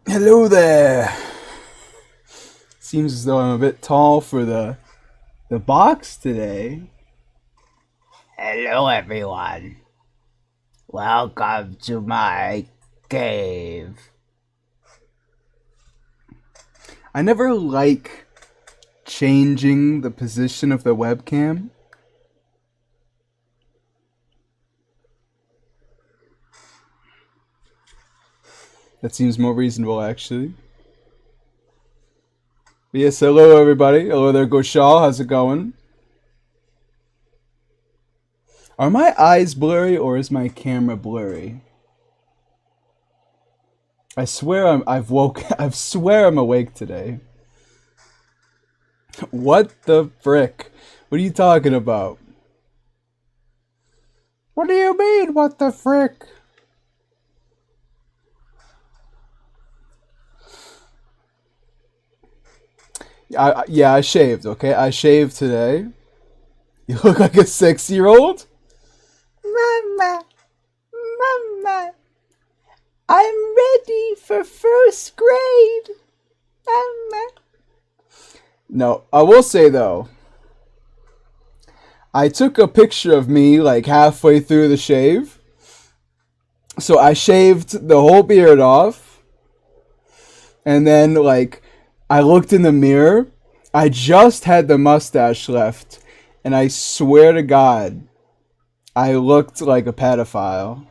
Hello there. Seems as though I'm a bit tall for the box today. Hello everyone. Welcome to my cave. I never like changing the position of the webcam. That seems more reasonable, actually. But yes, hello everybody. Hello there, Goshal. How's it going? Are my eyes blurry or is my camera blurry? I swear I swear I'm awake today. What the frick? What are you talking about? What do you mean, what the frick? Yeah, I shaved, okay? I shaved today. You look like a 6-year-old? Mama, Mama, I'm ready for first grade. Mama. No, I will say though, I took a picture of me like halfway through the shave. So I shaved the whole beard off. And then like I looked in the mirror. I just had the mustache left. And I swear to God, I looked like a pedophile.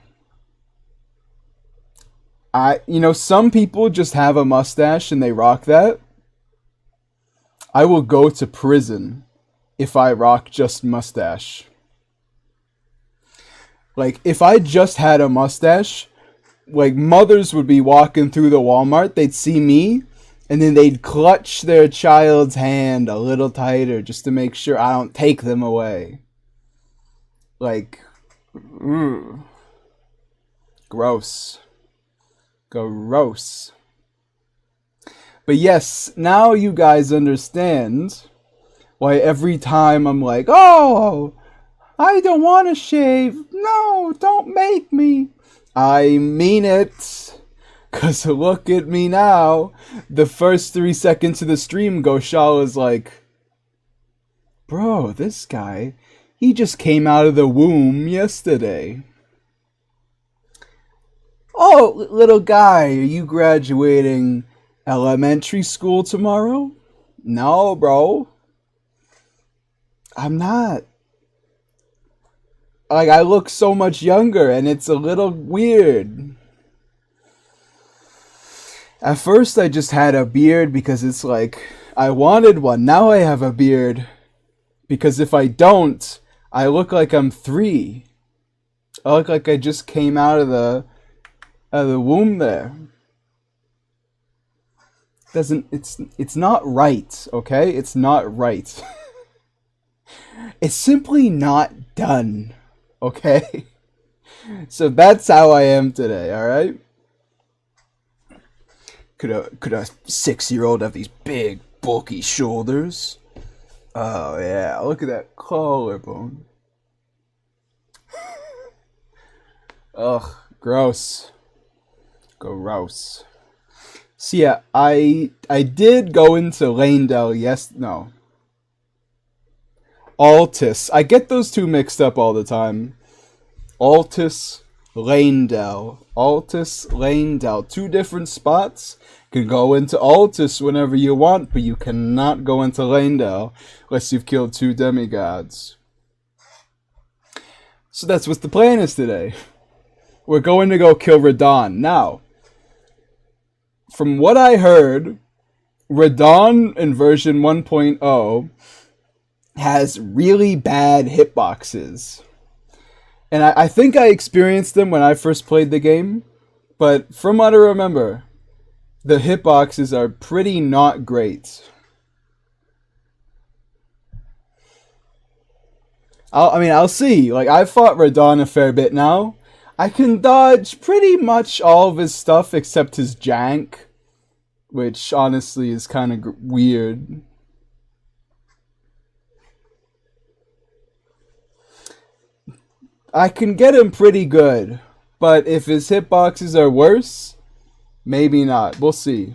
Some people just have a mustache and they rock that. I will go to prison if I rock just mustache. Like, if I just had a mustache, like, mothers would be walking through the Walmart, they'd see me, and then they'd clutch their child's hand a little tighter just to make sure I don't take them away. Like, gross. Gross. But yes, now you guys understand why every time I'm like, oh, I don't want to shave. No, don't make me. I mean it. 'Cause look at me now. The first 3 seconds of the stream, Goshal is like, bro, this guy, he just came out of the womb yesterday. Oh, little guy, are you graduating elementary school tomorrow? No, bro. I'm not. Like, I look so much younger, and it's a little weird. At first, I just had a beard because it's like, I wanted one. Now I have a beard because if I don't, I look like I'm 3. I look like I just came out of the womb there. It's not right, okay? It's not right. It's simply not done, okay? So that's how I am today, alright? Could a 6-year-old have these big, bulky shoulders? Oh yeah, look at that collarbone. Ugh, gross. Gross. So yeah, I did go into Leyndell, Altus. I get those two mixed up all the time. Altus, Leyndell. Altus, Leyndell. 2 different spots. You can go into Altus whenever you want, but you cannot go into Leyndell unless you've killed 2 demigods. So that's what the plan is today. We're going to go kill Radahn. Now, from what I heard, Radahn in version 1.0 has really bad hitboxes. And I think I experienced them when I first played the game, but from what I remember, the hitboxes are pretty not great. I'll see. Like, I've fought Radon a fair bit now. I can dodge pretty much all of his stuff except his jank, which honestly is kind of weird. I can get him pretty good, but if his hitboxes are worse, maybe not. We'll see.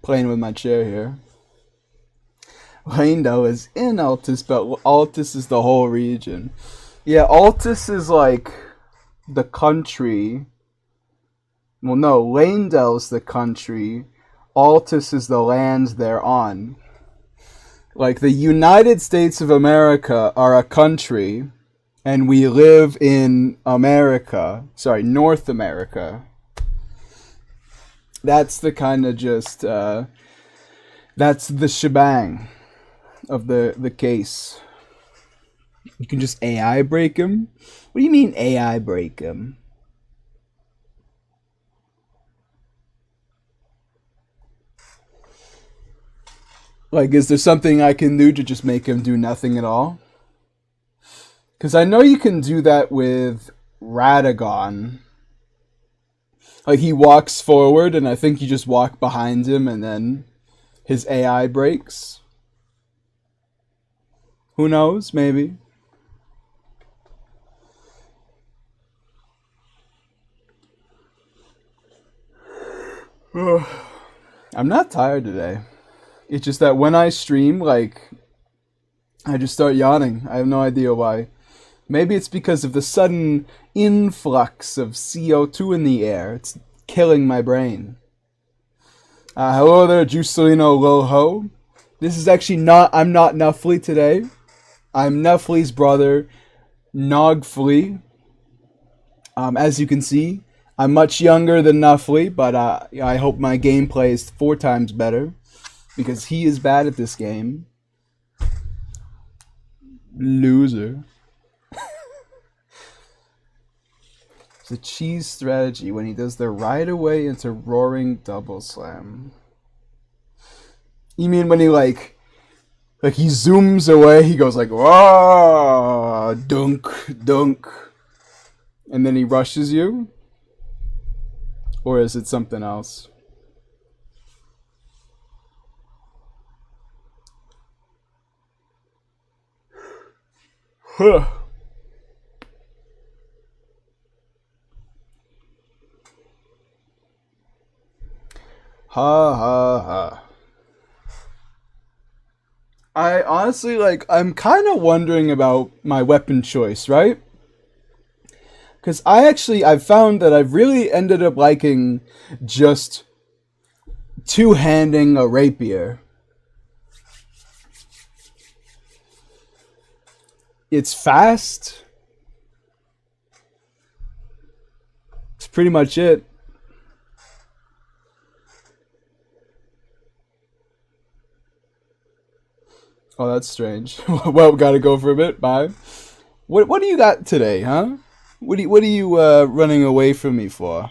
Playing with my chair here. Lando is in Altus, but Altus is the whole region. Yeah, Altus is like the country. Well, no, Lanedel's the country. Altus is the land they're on. Like, the United States of America are a country, and we live in America. Sorry, North America. That's the kind of just, that's the shebang of the case. You can just AI break him? What do you mean AI break him? Like, is there something I can do to just make him do nothing at all? Because I know you can do that with Radagon. Like, he walks forward, and I think you just walk behind him, and then his AI breaks. Who knows? Maybe. I'm not tired today. It's just that when I stream, like, I just start yawning. I have no idea why. Maybe it's because of the sudden influx of CO2 in the air. It's killing my brain. Hello there, Jucelino Loho. This is actually not... I'm not Nuffly today. I'm Nuffly's brother, Nogfly. As you can see, I'm much younger than Nuffly, but I hope my gameplay is 4 times better. Because he is bad at this game. Loser. It's a cheese strategy when he does the right away into roaring double slam. You mean when he like he zooms away, he goes like, "Wah, dunk, dunk," and then he rushes you? Or is it something else? Huh. Ha ha ha. I honestly, like, I'm kind of wondering about my weapon choice, right? Because I've found that I've really ended up liking just two-handing a rapier. It's fast. It's pretty much it. Oh, that's strange. Well, gotta go for a bit. Bye. What do you got today, huh? What are you running away from me for?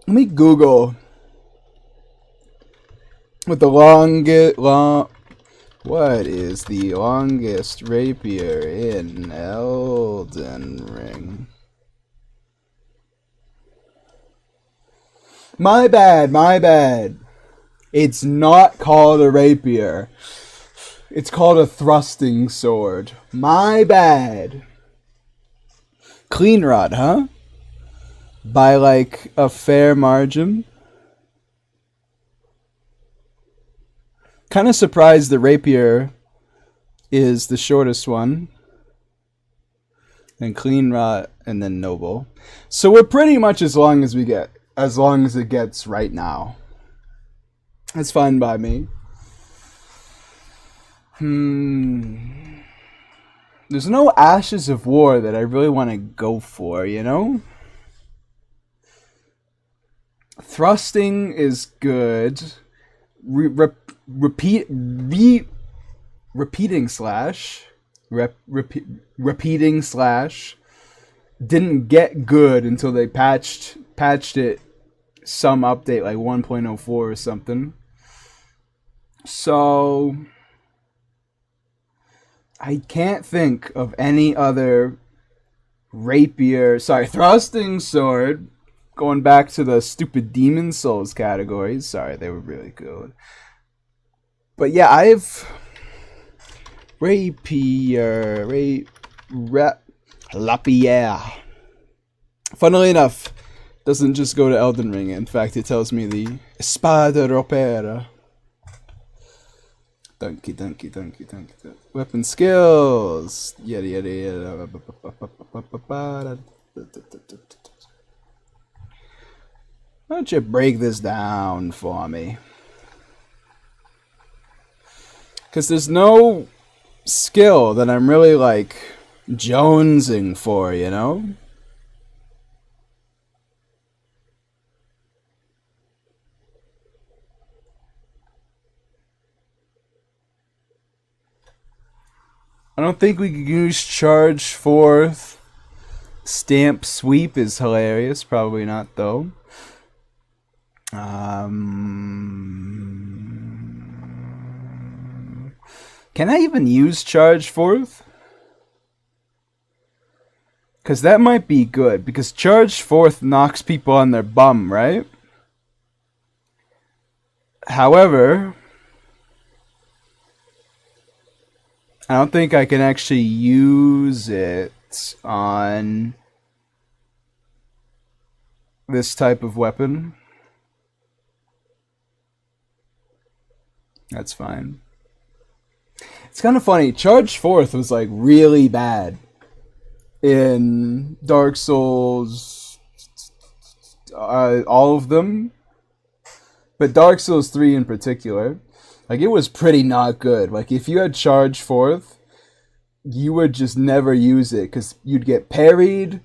Let me Google what is the longest rapier in Elden Ring? My bad. It's not called a rapier. It's called a thrusting sword. My bad. Clean rod, huh? By like a fair margin. Kind of surprised the rapier is the shortest one. And clean rod and then noble. So we're pretty much as long as it gets right now. That's fine by me. There's no Ashes of War that I really want to go for, you know? Thrusting is good. Repeating slash didn't get good until they patched it some update like 1.04 or something. So I can't think of any other thrusting sword, going back to the stupid Demon Souls categories. Sorry, they were really good. But yeah, I've Lapierre. Funnily enough, doesn't just go to Elden Ring. In fact, it tells me the Espada Ropera. Donkey. Weapon skills. Yada yada yada. Why don't you break this down for me? Because there's no skill that I'm really like jonesing for, you know? I don't think we could use charge forth. Stamp sweep is hilarious. Probably not though. Can I even use charge forth? Because that might be good. Because charge forth knocks people on their bum, right? However, I don't think I can actually use it on this type of weapon. That's fine. It's kind of funny. Charge Forth was like really bad in Dark Souls, all of them, but Dark Souls 3 in particular. Like, it was pretty not good. Like, if you had Charge Forth, you would just never use it because you'd get parried,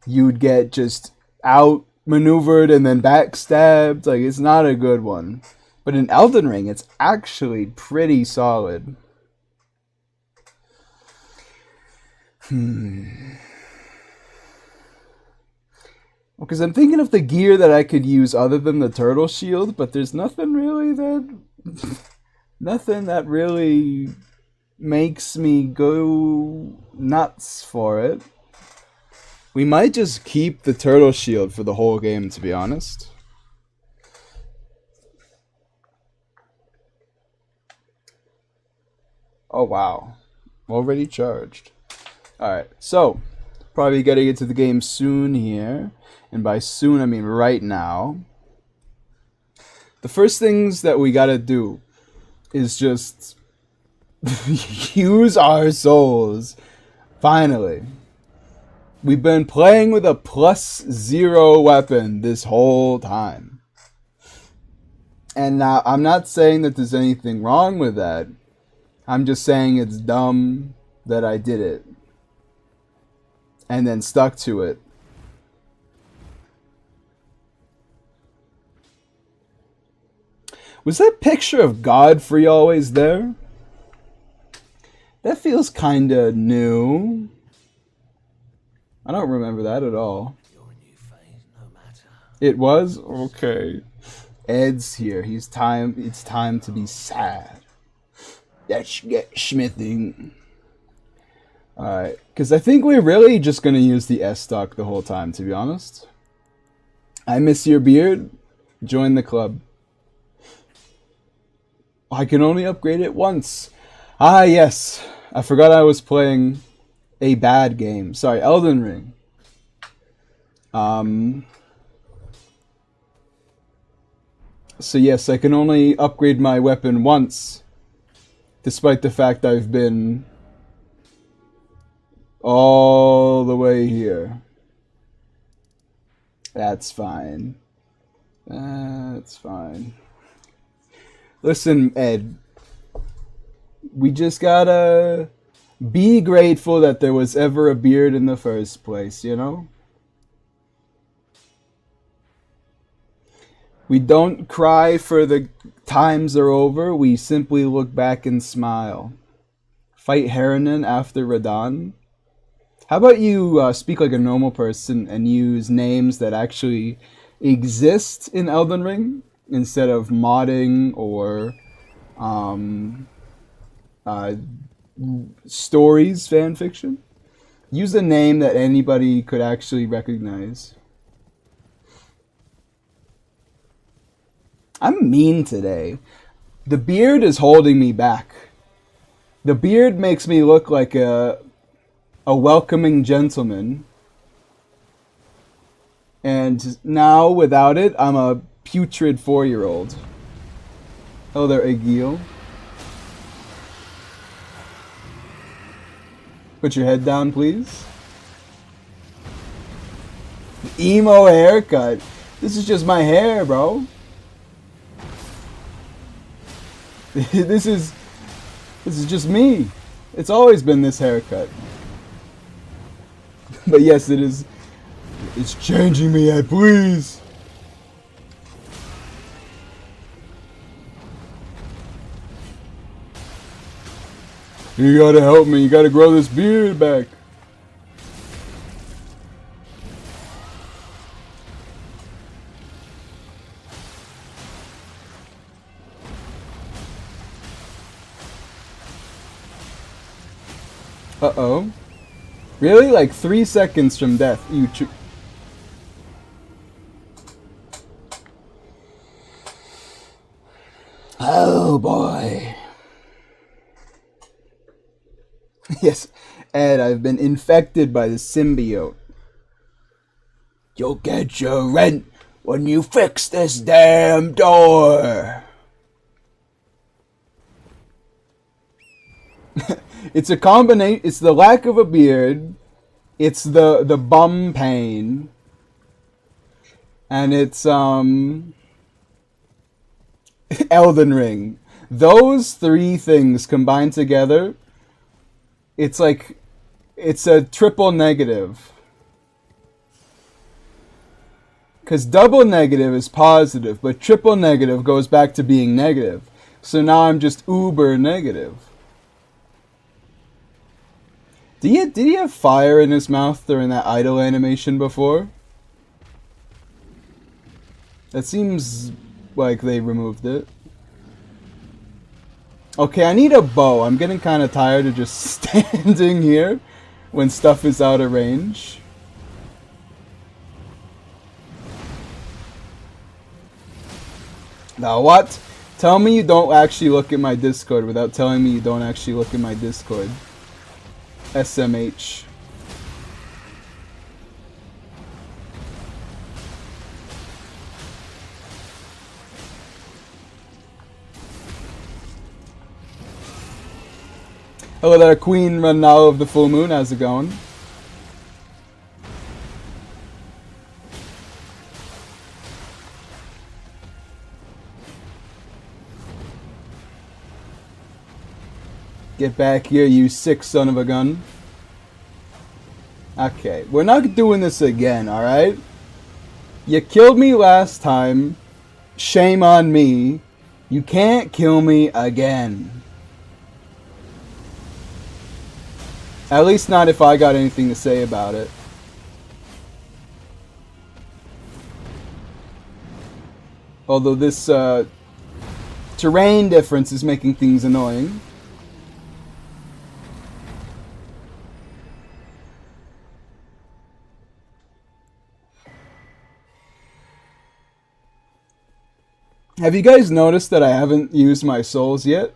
you'd get just outmaneuvered and then backstabbed. Like, it's not a good one. But in Elden Ring, it's actually pretty solid. Because I'm thinking of the gear that I could use other than the turtle shield, but there's nothing really that really makes me go nuts for it. We might just keep the turtle shield for the whole game, to be honest. Oh wow, already charged. Alright, so probably getting into the game soon here, and by soon I mean right now. The first things that we gotta do is just use our souls. Finally. We've been playing with a +0 weapon this whole time. And now, I'm not saying that there's anything wrong with that. I'm just saying it's dumb that I did it. And then stuck to it. Was that picture of Godfrey always there? That feels kinda new. I don't remember that at all. It was? Okay. Ed's here. It's time to be sad. Let's get schmithing. Alright. Because I think we're really just going to use the S-Stock the whole time, to be honest. I miss your beard. Join the club. I can only upgrade it once. Ah, yes. I forgot I was playing a bad game. Sorry, Elden Ring. So yes, I can only upgrade my weapon once. Despite the fact I've been all the way here. That's fine. That's fine. Listen, Ed. We just gotta be grateful that there was ever a beard in the first place, you know? We don't cry for the times are over. We simply look back and smile. Fight Harrinan after Radahn. How about you speak like a normal person and use names that actually exist in Elden Ring instead of modding or um, uh, stories, fan fiction? Use a name that anybody could actually recognize. I'm mean today. The beard is holding me back. The beard makes me look like a welcoming gentleman. And now, without it, I'm a putrid 4-year-old. Oh, there, Egil. Put your head down, please. Emo haircut. This is just my hair, bro. This is just me. It's always been this haircut. But yes, it is. It's changing me, please. You gotta help me. You gotta grow this beard back. Uh-oh. Really? Like 3 seconds from death. Oh boy. Yes, Ed, I've been infected by the symbiote. You'll get your rent when you fix this damn door. It's a combination. It's the lack of a beard. It's the bum pain. And it's Elden Ring. Those 3 things combined together, it's like it's a triple negative. Because double negative is positive, but triple negative goes back to being negative. So now I'm just uber negative. Did he have fire in his mouth during that idle animation before? That seems like they removed it. Okay, I need a bow. I'm getting kind of tired of just standing here when stuff is out of range. Now what? Tell me you don't actually look at my Discord without telling me you don't actually look at my Discord. SMH. Hello there, Queen Renal of the Full Moon. How's it going? Get back here, you sick son of a gun. Okay, we're not doing this again, alright? You killed me last time. Shame on me. You can't kill me again. At least not if I got anything to say about it. Although this terrain difference is making things annoying. Have you guys noticed that I haven't used my souls yet?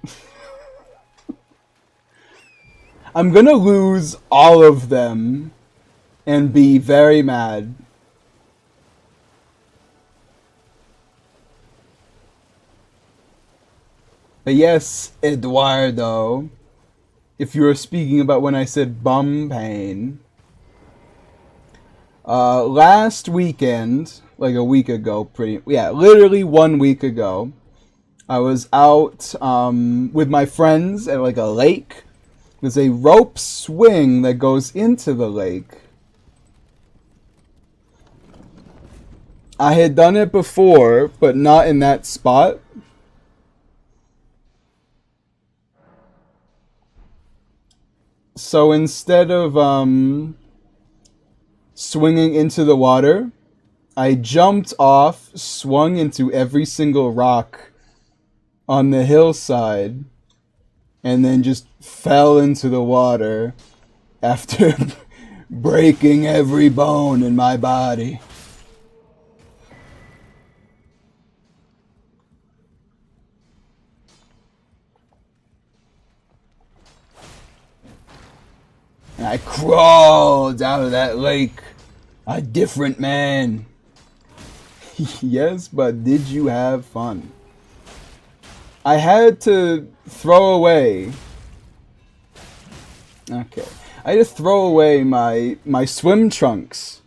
I'm gonna lose all of them and be very mad. But yes, Eduardo, if you were speaking about when I said bum pain, last weekend, like a week ago, literally 1 week ago, I was out with my friends at like a lake. There's a rope swing that goes into the lake. I had done it before, but not in that spot. So instead of swinging into the water. I jumped off, swung into every single rock on the hillside, and then just fell into the water after breaking every bone in my body. And I crawled out of that lake a different man. Yes, but did you have fun? I had to throw away. Okay. I had to throw away my swim trunks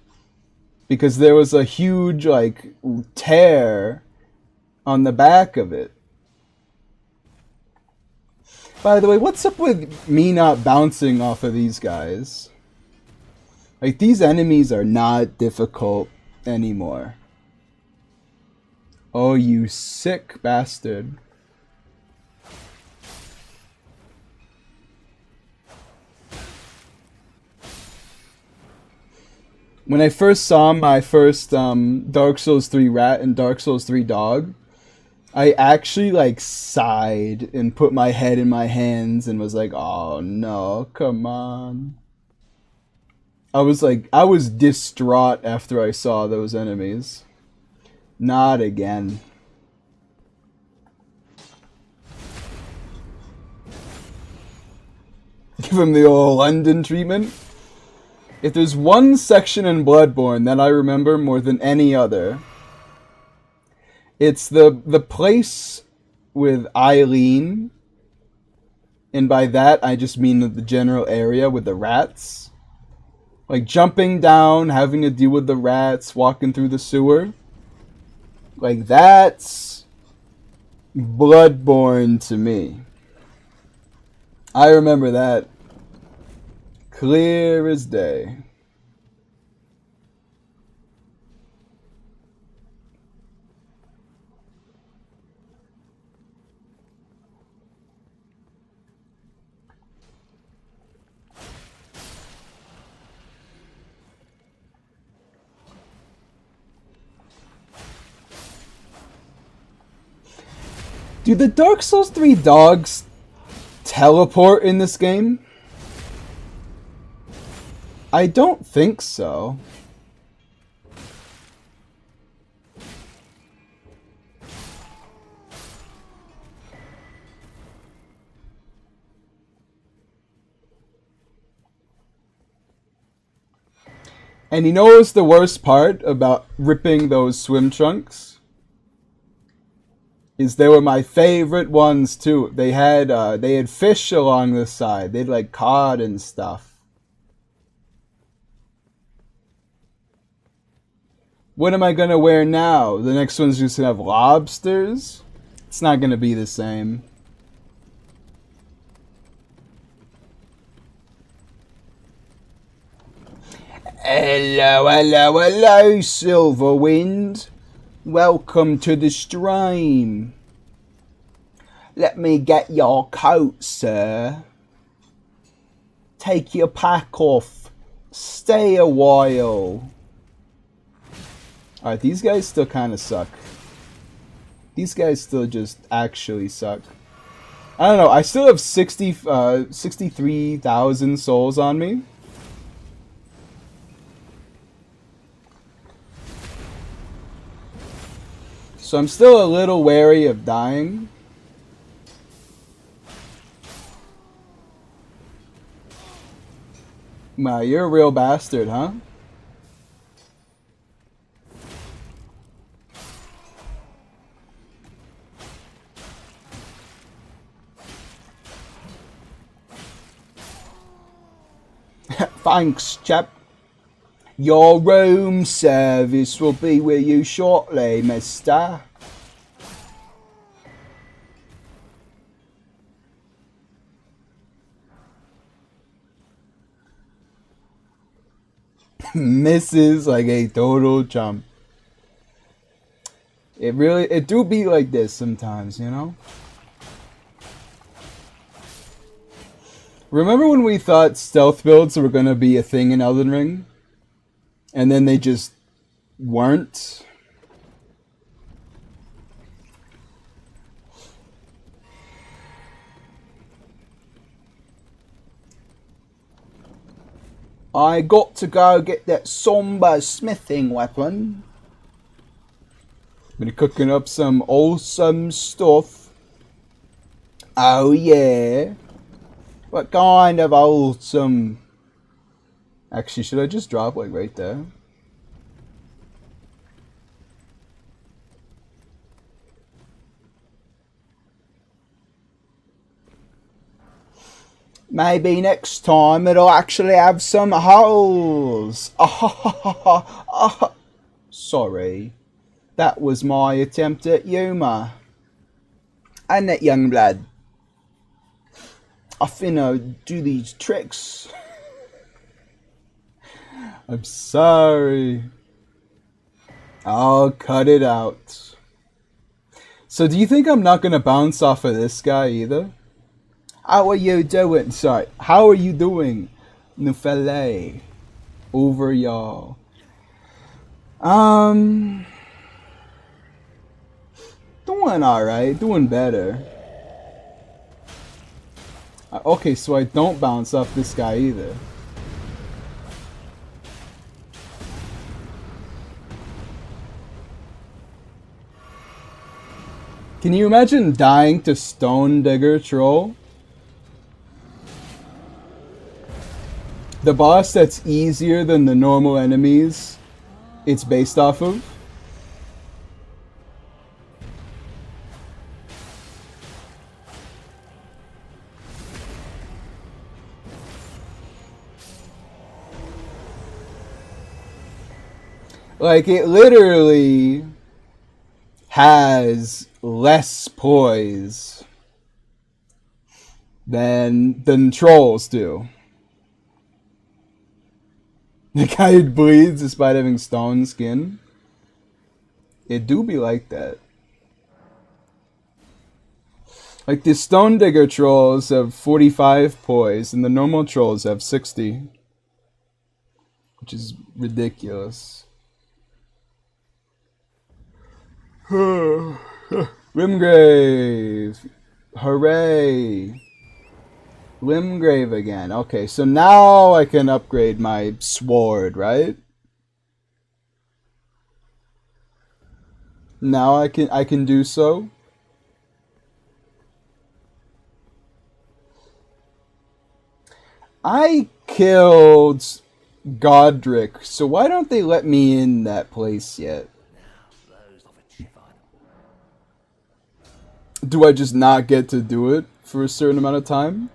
because there was a huge like tear on the back of it. By the way, what's up with me not bouncing off of these guys? Like, these enemies are not difficult anymore. Oh, you sick bastard. When I first saw my first Dark Souls 3 rat and Dark Souls 3 dog, I actually like sighed and put my head in my hands and was like, oh no, come on. I was distraught after I saw those enemies. Not again. Give him the old London treatment. If there's one section in Bloodborne that I remember more than any other, it's the place with Eileen, and by that I just mean the general area with the rats. Like jumping down, having to deal with the rats, walking through the sewer. Like that's Bloodborne to me. I remember that clear as day. Do the Dark Souls 3 dogs teleport in this game? I don't think so. And you know what's the worst part about ripping those swim trunks? Is they were my favorite ones too. They had fish along the side. They'd like cod and stuff. What am I gonna wear now? The next one's just gonna have lobsters? It's not gonna be the same. Hello, hello, hello, Silverwind. Welcome to the stream. Let me get your coat, sir. Take your pack off. Stay a while. Alright, these guys still kind of suck. These guys still just actually suck. I don't know, I still have 63,000 souls on me. So I'm still a little wary of dying. Wow, you're a real bastard, huh? Thanks, chap. Your room service will be with you shortly, mister. Misses like a total chump. It do be like this sometimes, you know? Remember when we thought stealth builds were gonna be a thing in Elden Ring? and then they just weren't. I got to go get that somber smithing weapon. Been cooking up some awesome stuff. Oh yeah. What kind of awesome? Actually, should I just drop like right there? Maybe next time it'll actually have some holes. Sorry. That was my attempt at humour. And that young blood. I finna do these tricks. I'm sorry. I'll cut it out. So do you think I'm not gonna bounce off of this guy either? How are you doing? Sorry. How are you doing? Nufele. Over y'all. Doing alright. Doing better. Okay, so I don't bounce off this guy either. Can you imagine dying to Stone Digger Troll? The boss that's easier than the normal enemies it's based off of. Like, it literally has less poise than trolls do. The guy who bleeds despite having stone skin. It do be like that. Like, the Stone Digger trolls have 45 poise, and the normal trolls have 60. Which is ridiculous. Limgrave! Hooray! Limgrave again. Okay, so now I can upgrade my sword, right? Now I can do so. I killed Godric, so why don't they let me in that place yet? Do I just not get to do it for a certain amount of time?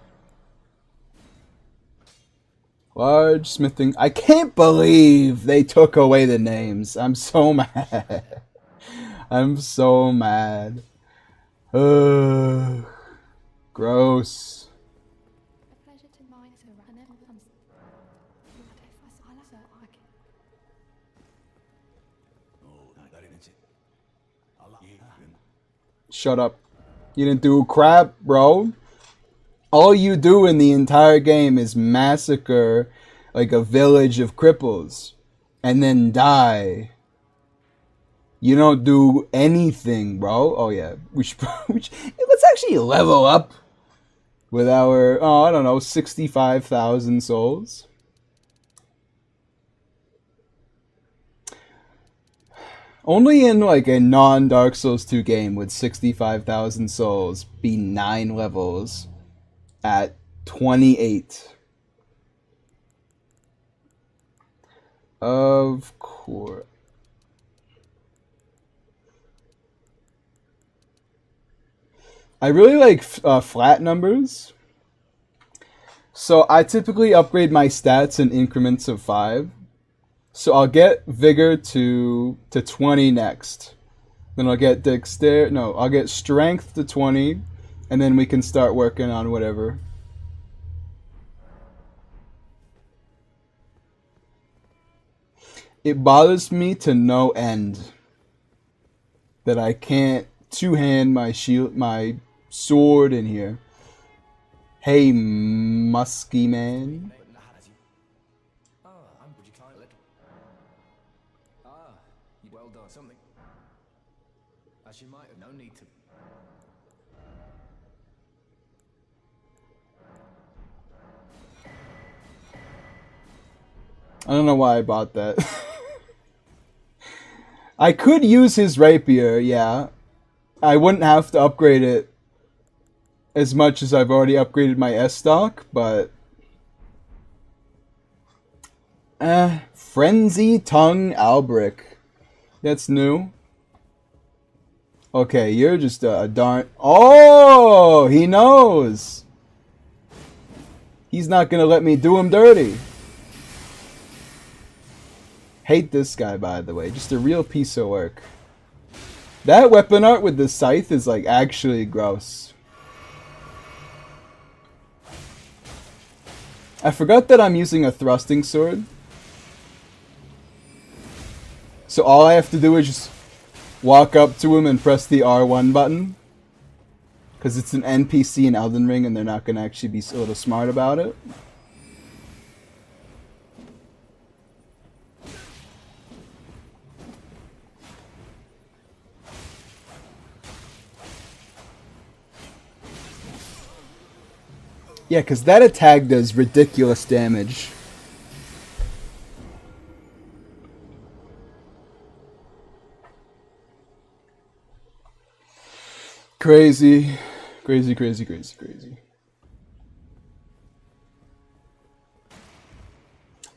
Large smithing. I can't believe they took away the names. I'm so mad. I'm so mad. Gross. Shut up. You didn't do crap, bro. All you do in the entire game is massacre like a village of cripples and then die. You don't do anything, bro. Oh yeah, let's actually level up with our, I don't know, 65,000 souls. Only in like a non-Dark Souls 2 game would 65,000 souls be 9 levels at 28. Of course. I really like flat numbers. So I typically upgrade my stats in increments of 5. So I'll get Vigor to 20 next. Then I'll get I'll get Strength to 20. And then we can start working on whatever. It bothers me to no end that I can't two-hand my sword in here. Hey, musky man. As you might have, no need to. I don't know why I bought that. I could use his rapier, yeah. I wouldn't have to upgrade it as much as I've already upgraded my S stock, but Frenzy Tongue Albric. That's new. Okay, you're just a darn... Oh! He knows! He's not gonna let me do him dirty. Hate this guy, by the way. Just a real piece of work. That weapon art with the scythe is, like, actually gross. I forgot that I'm using a thrusting sword. So all I have to do is just walk up to him and press the R1 button. Because it's an NPC in Elden Ring and they're not going to actually be a little smart about it. Yeah, because that attack does ridiculous damage. Crazy. Crazy, crazy, crazy, crazy.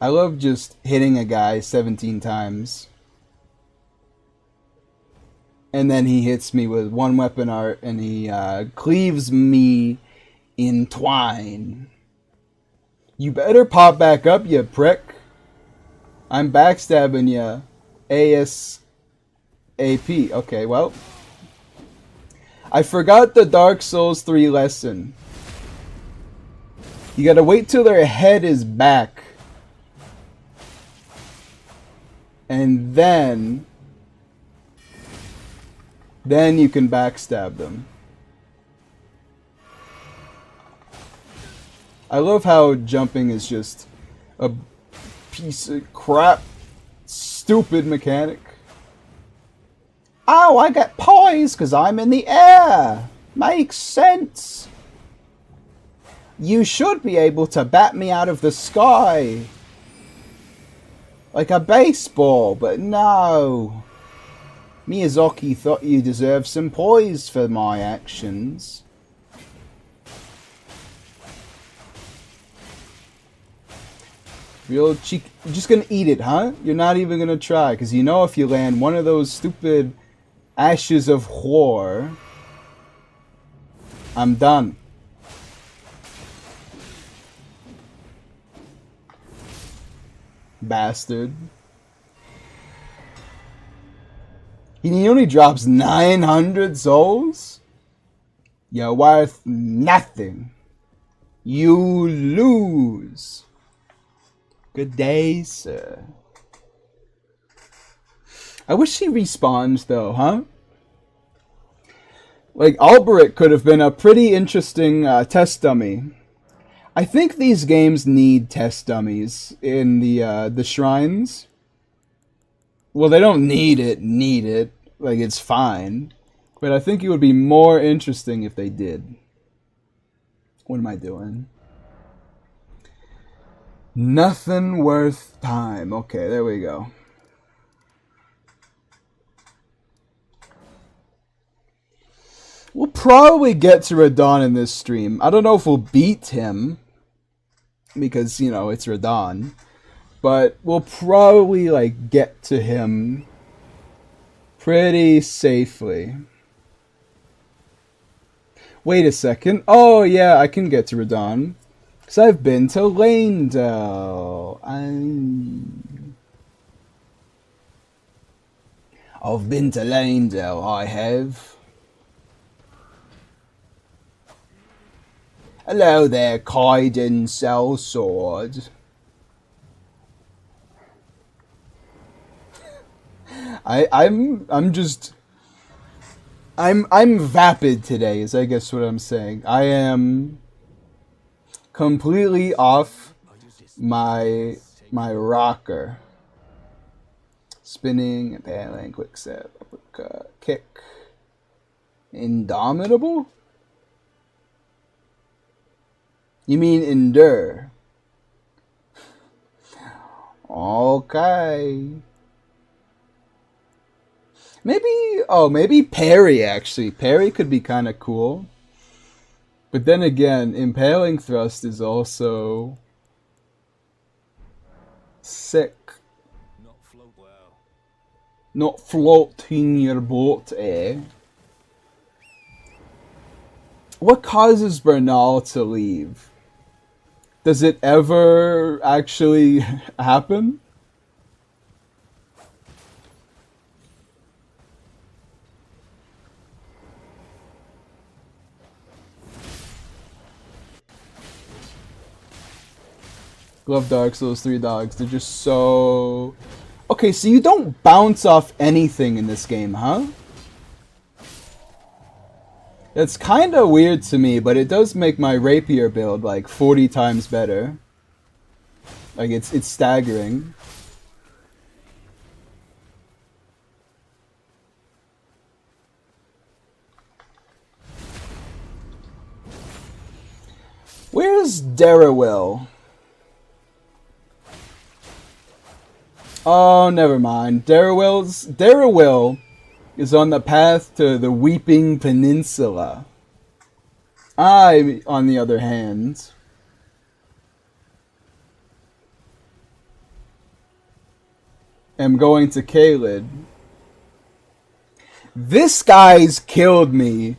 I love just hitting a guy 17 times. And then he hits me with one weapon art and he cleaves me in twine. You better pop back up, you prick. I'm backstabbing you. ASAP. Okay, well. I forgot the Dark Souls 3 lesson. You gotta wait till their head is back. And then you can backstab them. I love how jumping is just a piece of crap, stupid mechanic. Oh, I get poised because I'm in the air. Makes sense. You should be able to bat me out of the sky. Like a baseball, but no. Miyazaki thought you deserved some poise for my actions. Real cheek. You're just gonna eat it, huh? You're not even gonna try, because you know if you land one of those stupid ashes of war, I'm done. Bastard. He only drops 900 souls? You're worth nothing. You lose. Good day, sir. I wish he respawns, though, huh? Like, Alberic could have been a pretty interesting test dummy. I think these games need test dummies in the shrines. Well, they don't need it. Like, it's fine. But I think it would be more interesting if they did. What am I doing? Nothing worth time. Okay, there we go. We'll probably get to Radon in this stream. I don't know if we'll beat him. Because, you know, it's Radon. But we'll probably, like, get to him pretty safely. Wait a second. Oh, yeah, I can get to Radon. Because I've been to Lanedale. I've been to Lanedale, I have. Hello there, Cae1.0d. I'm vapid today, is I guess what I'm saying. I am completely off my rocker. Spinning, impaling, quick step, uppercut, kick. Indomitable? You mean endure? Okay. Maybe parry, actually. Parry could be kind of cool. But then again, impaling thrust is also sick. Not floating your boat, eh? What causes Bernal to leave? Does it ever actually happen? Love Dark Souls 3 dogs. They're just so... Okay, so you don't bounce off anything in this game, huh? That's kind of weird to me, but it does make my rapier build like 40 times better. Like, it's staggering. Where's Darrowell? Oh, never mind. Darrowell is on the path to the Weeping Peninsula. I, on the other hand, am going to Cae1.0d. This guy's killed me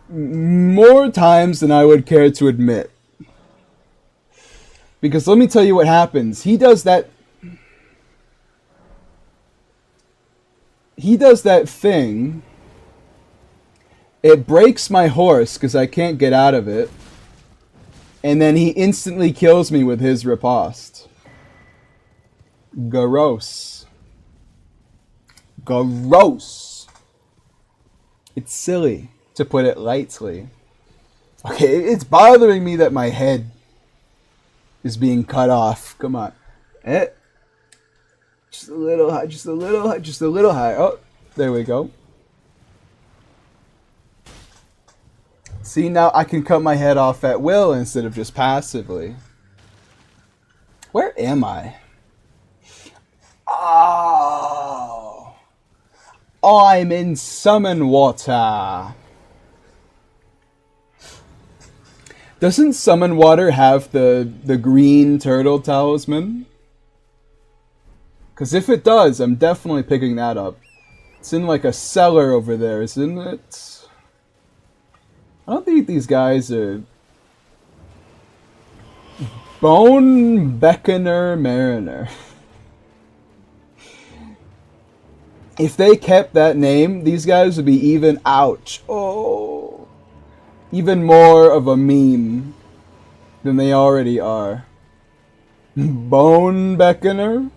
more times than I would care to admit. Because let me tell you what happens. He does that thing. It breaks my horse because I can't get out of it. And then he instantly kills me with his riposte. Gross. Gross. It's silly, to put it lightly. Okay, it's bothering me that my head is being cut off. Come on. Just a little high, just a little high, just a little high. Oh, there we go. See, now I can cut my head off at will instead of just passively. Where am I? Oh, I'm in Summon Water. Doesn't Summon Water have the green turtle talisman? Because if it does, I'm definitely picking that up. It's in like a cellar over there, isn't it? I don't think these guys are... Bone Beckoner Mariner. If they kept that name, these guys would be even... Ouch. Oh. Even more of a meme than they already are. Bone Beckoner?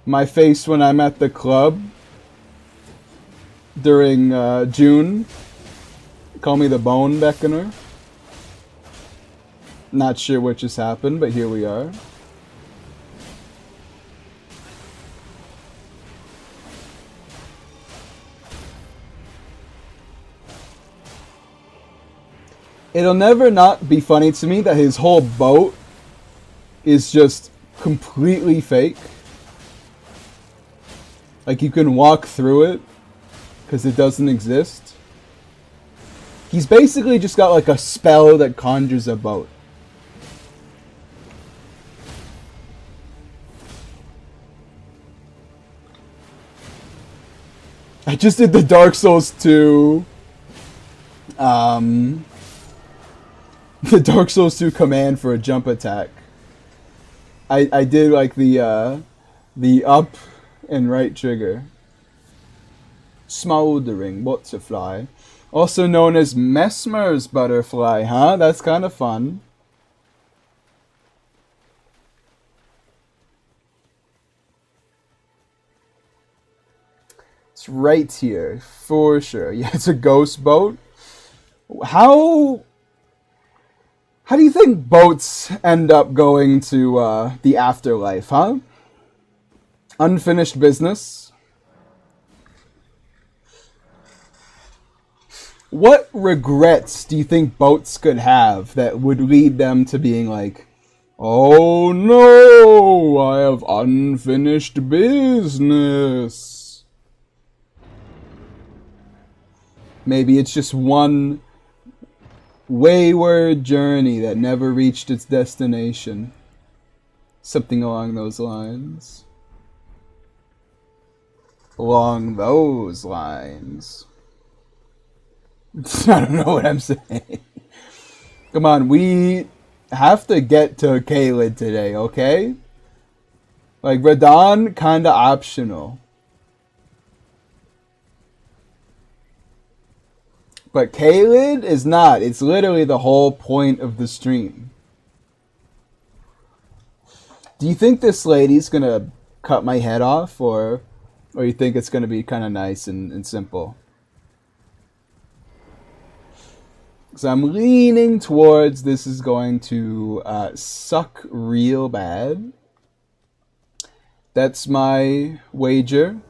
My face when I'm at the club during June. Call me the Bone Beckoner. Not sure what just happened, but here we are. It'll never not be funny to me that his whole boat is just completely fake. Like, you can walk through it because it doesn't exist. He's basically just got like a spell that conjures a boat. I just did the Dark Souls 2 the Dark Souls 2 command for a jump attack. I did like the up and right trigger. Smoldering butterfly. Also known as Mesmer's butterfly, huh? That's kind of fun. It's right here, for sure. Yeah, it's a ghost boat. How do you think boats end up going to the afterlife, huh? Unfinished business? what regrets do you think boats could have that would lead them to being like, oh no, I have unfinished business? Maybe it's just one wayward journey that never reached its destination. Something along those lines. Along those lines. I don't know what I'm saying. Come on, we have to get to Cae1.0d today, okay? Like, Radahn, kinda optional. But Cae1.0d is not. It's literally the whole point of the stream. Do you think this lady's gonna cut my head off, or you think it's gonna be kind of nice and simple? So I'm leaning towards this is going to suck real bad. That's my wager.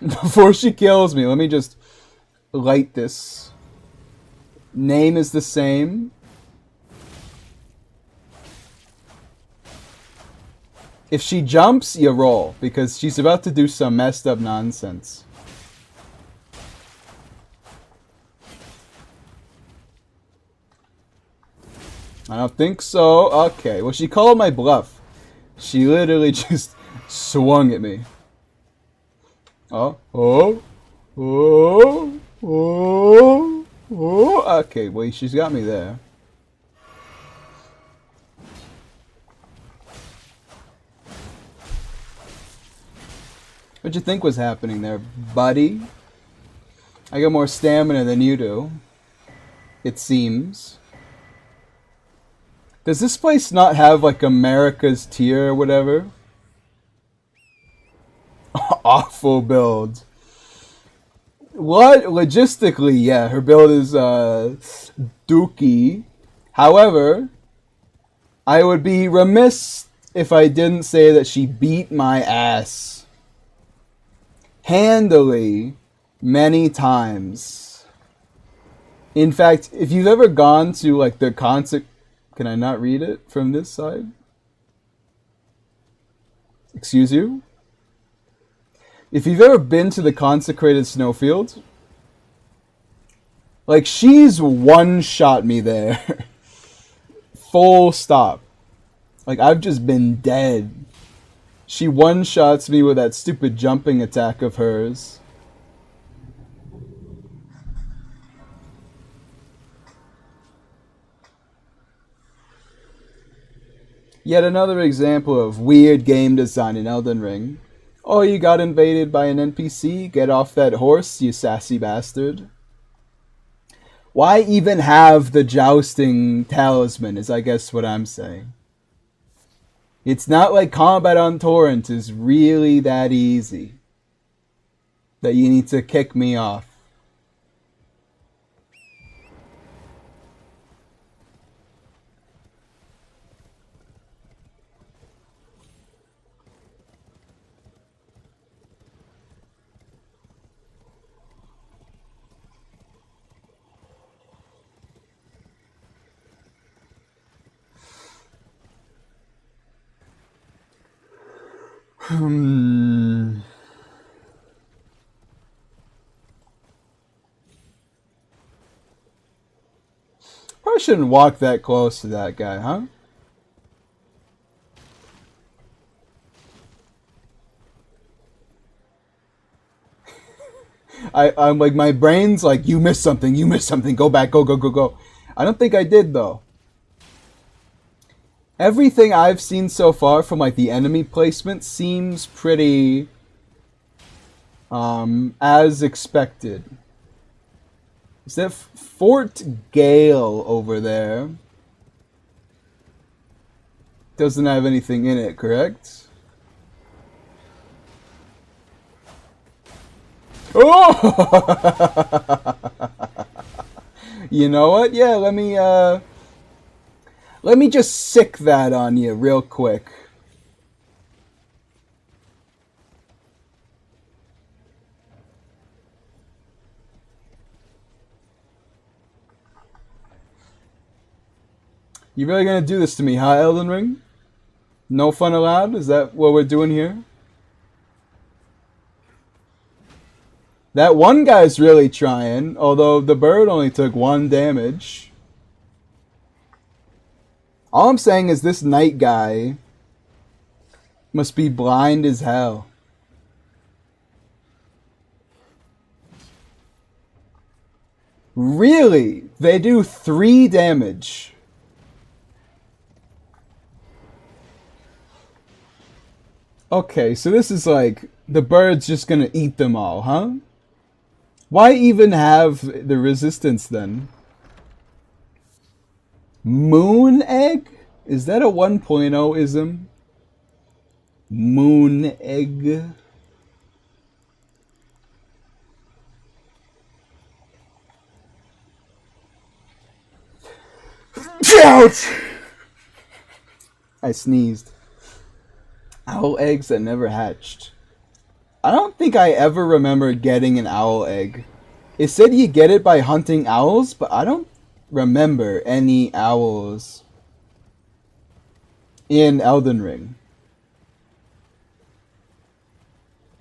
Before she kills me, let me just light this. Name is the same. If she jumps, you roll, because she's about to do some messed up nonsense. I don't think so. Okay, well, she called my bluff. She literally just swung at me. Oh. Okay, wait, she's got me there. What'd you think was happening there, buddy? I got more stamina than you do. It seems. Does this place not have, like, America's tier or whatever? Awful build. What? Logistically, yeah, her build is, dookie. However, I would be remiss if I didn't say that she beat my ass. Handily, many times. In fact, if you've ever gone to, like, the concert... Can I not read it from this side? Excuse you? If you've ever been to the consecrated snowfield, like, she's one-shot me there. Full stop. Like, I've just been dead. She one-shots me with that stupid jumping attack of hers. Yet another example of weird game design in Elden Ring. Oh, you got invaded by an NPC? Get off that horse, you sassy bastard. Why even have the jousting talisman is, I guess, what I'm saying. It's not like combat on torrent is really that easy. That you need to kick me off. Probably shouldn't walk that close to that guy, huh? I'm like, my brain's like, you missed something, go back, go. I don't think I did, though. Everything I've seen so far from, like, the enemy placement seems pretty, as expected. Is that Fort Gale over there? Doesn't have anything in it, correct? Oh! You know what? Yeah, let me just sick that on you real quick. You really gonna do this to me, huh, Elden Ring? No fun allowed? Is that what we're doing here? That one guy's really trying, although the bird only took 1 damage. All I'm saying is this knight guy must be blind as hell. Really? They do 3 damage. Okay, so this is like, the bird's just gonna eat them all, huh? Why even have the resistance then? Moon egg? Is that a 1.0-ism? Moon egg? Ouch! I sneezed. Owl eggs that never hatched. I don't think I ever remember getting an owl egg. It said you get it by hunting owls, but I don't remember any owls in Elden Ring.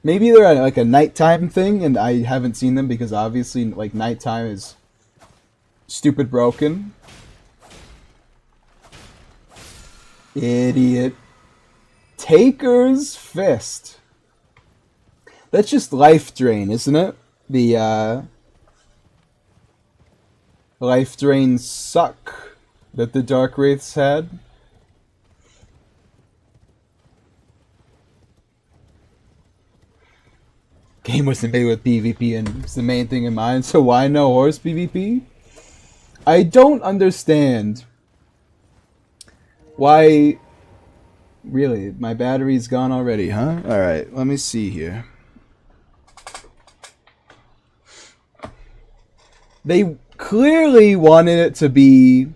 Maybe they're like a nighttime thing and I haven't seen them because obviously like nighttime is stupid broken. Idiot. Taker's Fist. That's just life drain, isn't it? The life drain suck that the Dark Wraiths had. Game wasn't made with PvP and it's the main thing in mind, so why no horse PvP? I don't understand why. Really, my battery's gone already, huh? Alright, let me see here. They clearly wanted it to be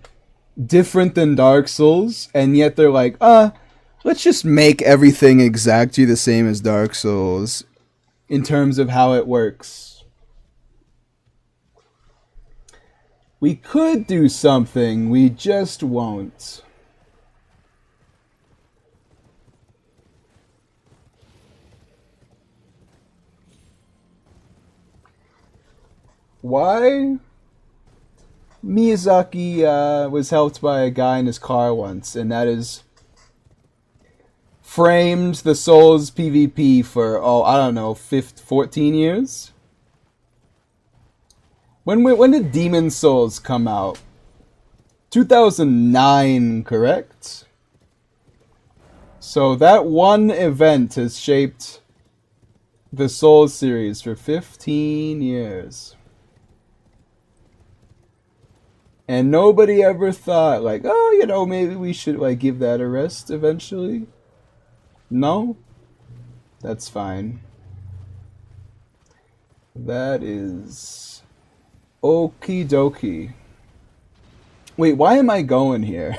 different than Dark Souls, and yet they're like, let's just make everything exactly the same as Dark Souls in terms of how it works. We could do something, we just won't. Why? Miyazaki was helped by a guy in his car once, and that is framed the Souls PvP for, I don't know, 14 years? When did Demon Souls come out? 2009, correct? So that one event has shaped the Souls series for 15 years. And nobody ever thought, like, maybe we should, like, give that a rest eventually? No? That's fine. That is okie dokie. Wait, why am I going here?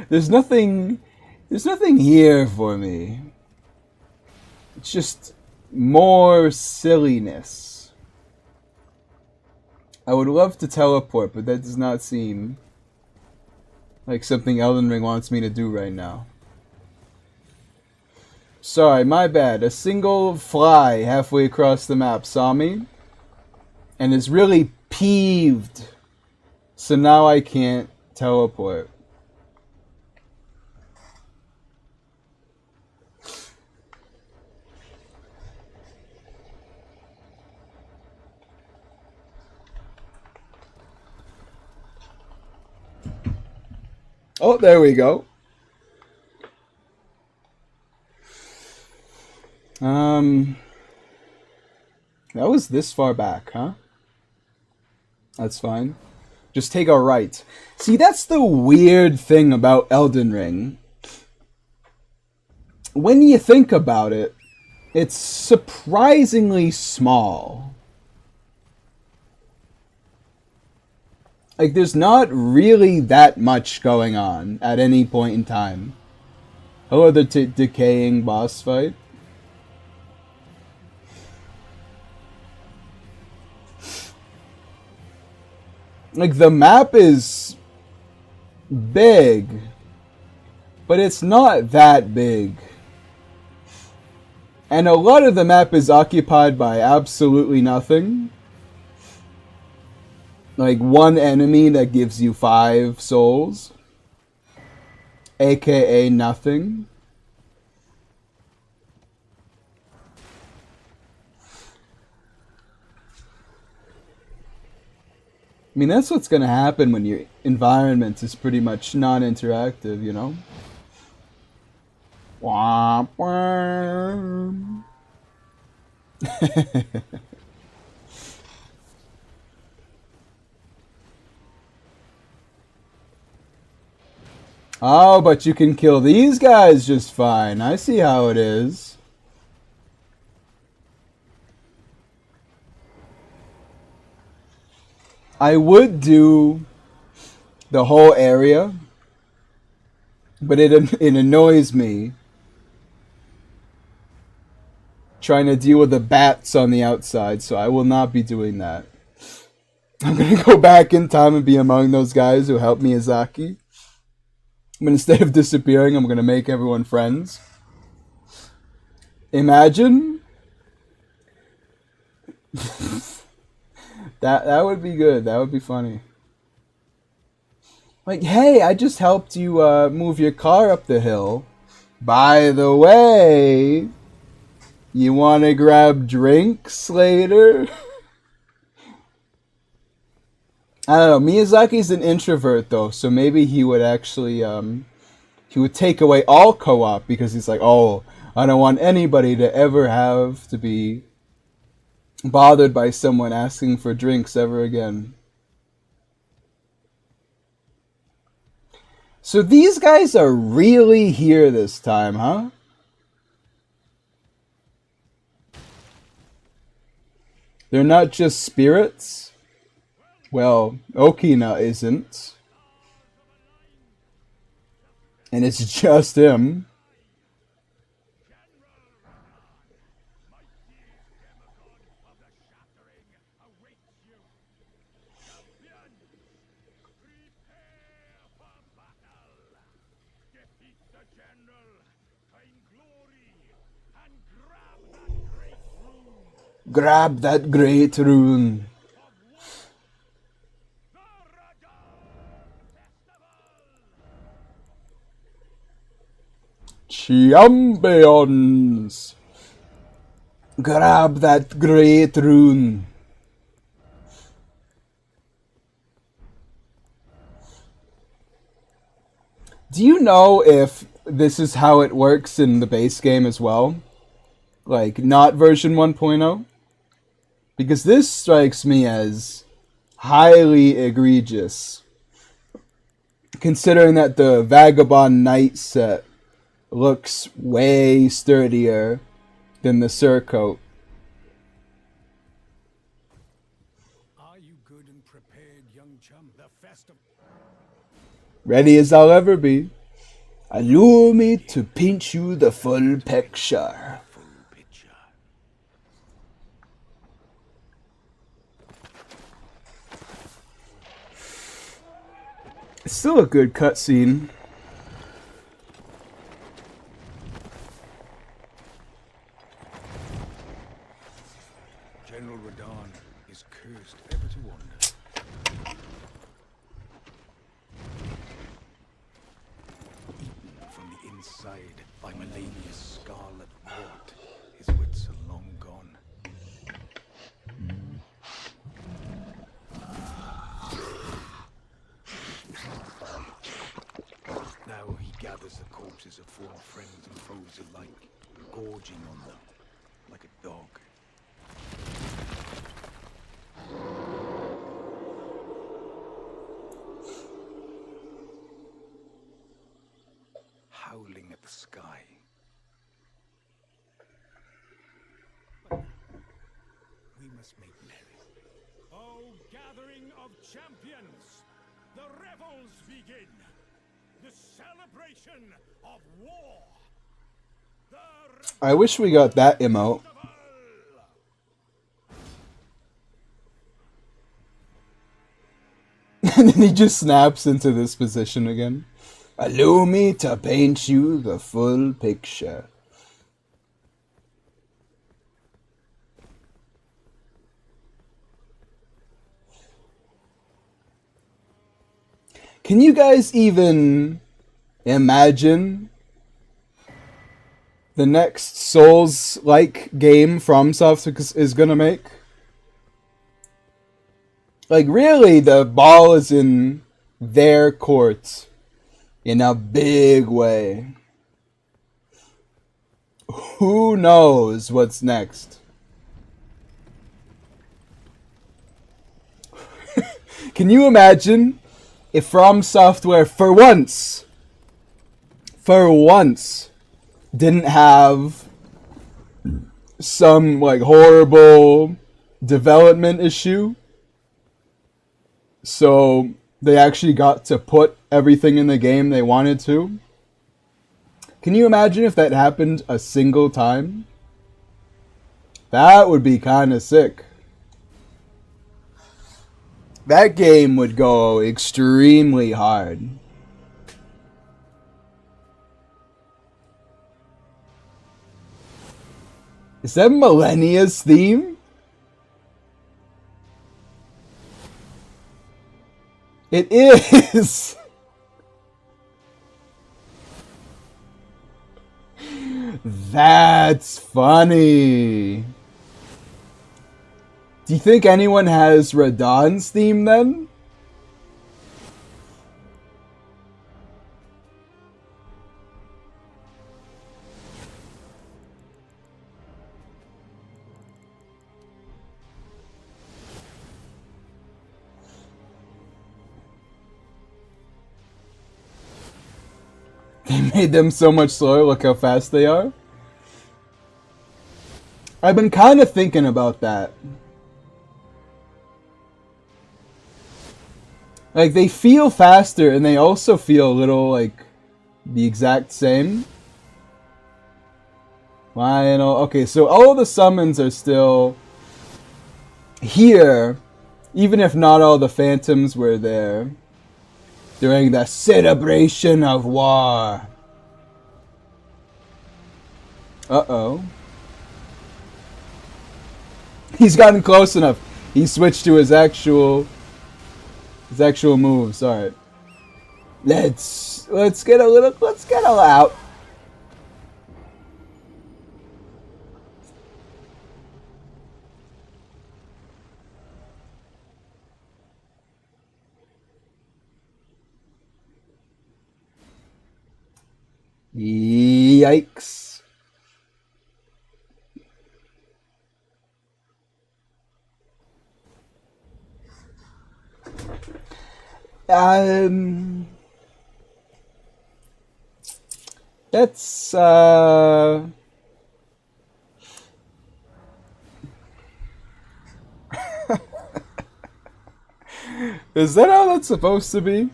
There's nothing here for me. It's just more silliness. I would love to teleport, but that does not seem like something Elden Ring wants me to do right now. Sorry, my bad. A single fly halfway across the map saw me and is really peeved. So now I can't teleport. Oh, there we go. That was this far back, huh? That's fine. Just take a right. See, that's the weird thing about Elden Ring. When you think about it, it's surprisingly small. Like, there's not really that much going on at any point in time. Hello, the decaying boss fight. Like, the map is big, but it's not that big. And a lot of the map is occupied by absolutely nothing. Like one enemy that gives you 5 souls, aka nothing. I mean, that's what's gonna happen when your environment is pretty much non-interactive, you know? Womp womp. Oh, but you can kill these guys just fine. I see how it is. I would do the whole area, but it annoys me trying to deal with the bats on the outside, so I will not be doing that. I'm gonna go back in time and be among those guys who helped Miyazaki. But instead of disappearing, I'm gonna make everyone friends. Imagine. That would be good. That would be funny. Like, hey, I just helped you move your car up the hill. By the way, you want to grab drinks later? I don't know. Miyazaki's an introvert, though, so maybe he would actually he would take away all co-op because he's like, oh, I don't want anybody to ever have to be bothered by someone asking for drinks ever again. So these guys are really here this time, huh? They're not just spirits? Well, Okina isn't. And it's just him. Grab that great rune. Champions! Grab that great rune. Do you know if this is how it works in the base game as well? Like, not version 1.0? Because this strikes me as highly egregious. Considering that the Vagabond Knight set looks way sturdier than the surcoat. Are you good and prepared, young chum? The festival. Ready as I'll ever be. Allow me to paint you the full picture. It's still a good cutscene. General Radahn is cursed ever to wander. Eaten from the inside by Melania's scarlet rot, his wits are long gone. Now he gathers the corpses of former friends and foes alike, gorging on them like a dog. Howling at the sky. We must make merry. O gathering of champions, the revels begin. The celebration of war. I wish we got that emote. And then he just snaps into this position again. Allow me to paint you the full picture. Can you guys even imagine the next Souls-like game Fromsoftware is gonna make? Like, really, the ball is in their court in a big way. Who knows what's next? Can you imagine if Fromsoftware for once, didn't have some like horrible development issue, so they actually got to put everything in the game they wanted to? Can you imagine if that happened a single time? That would be kind of sick. That game would go extremely hard. Is that Millennia's theme? It is! That's funny. Do you think anyone has Radahn's theme then? They made them so much slower, look how fast they are. I've been kind of thinking about that. Like, they feel faster, and they also feel a little, like, the exact same. Lionel. Okay, so all of the summons are still here, even if not all the phantoms were there during the celebration of war. Uh-oh. He's gotten close enough. He switched to his actual moves. All right. Let's get a little out. Yikes. That's Is that how that's supposed to be?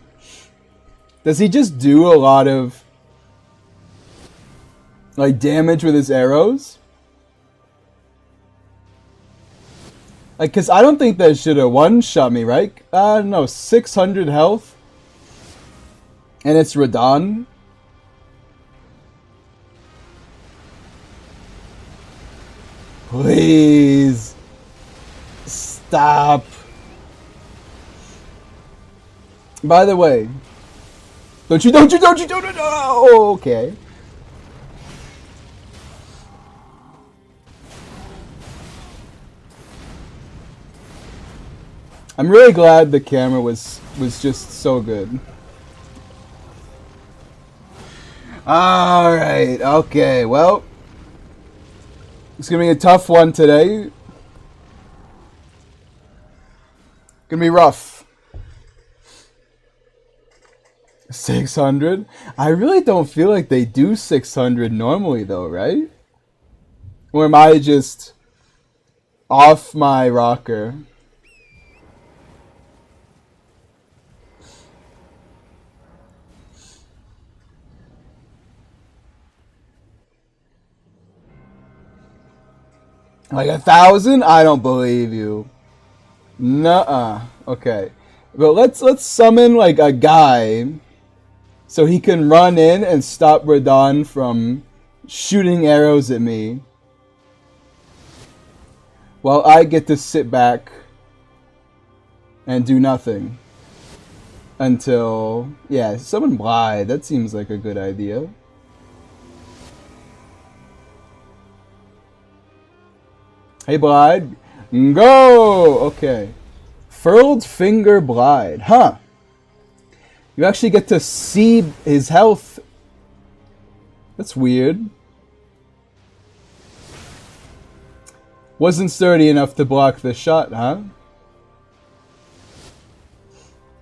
Does he just do a lot of like damage with his arrows? Like, cause I don't think that should have one-shot me, right? No, 600 health. And it's Radahn. Please. Stop. By the way. Don't you. Oh, okay. I'm really glad the camera was just so good. Alright, okay, well. It's gonna be a tough one today. Gonna be rough. 600? I really don't feel like they do 600 normally though, right? Or am I just off my rocker? Like 1,000? I don't believe you. Nuh-uh. Okay. But let's summon like a guy so he can run in and stop Radahn from shooting arrows at me. While I get to sit back and do nothing. Until, yeah, summon Blythe. That seems like a good idea. Hey Blythe, go! Okay. Furled Finger Blythe. Huh. You actually get to see his health. That's weird. Wasn't sturdy enough to block the shot, huh?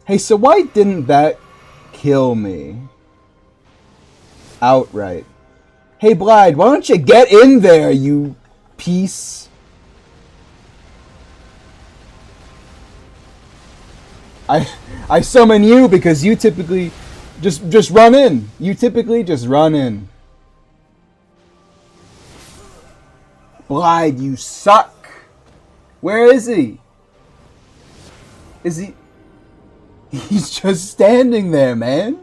Hey, so why didn't that kill me? Outright. Hey Blythe, why don't you get in there, you piece? I summon you because you typically just run in. You typically just run in. Blythe, you suck. Where is he? Is he? He's just standing there, man.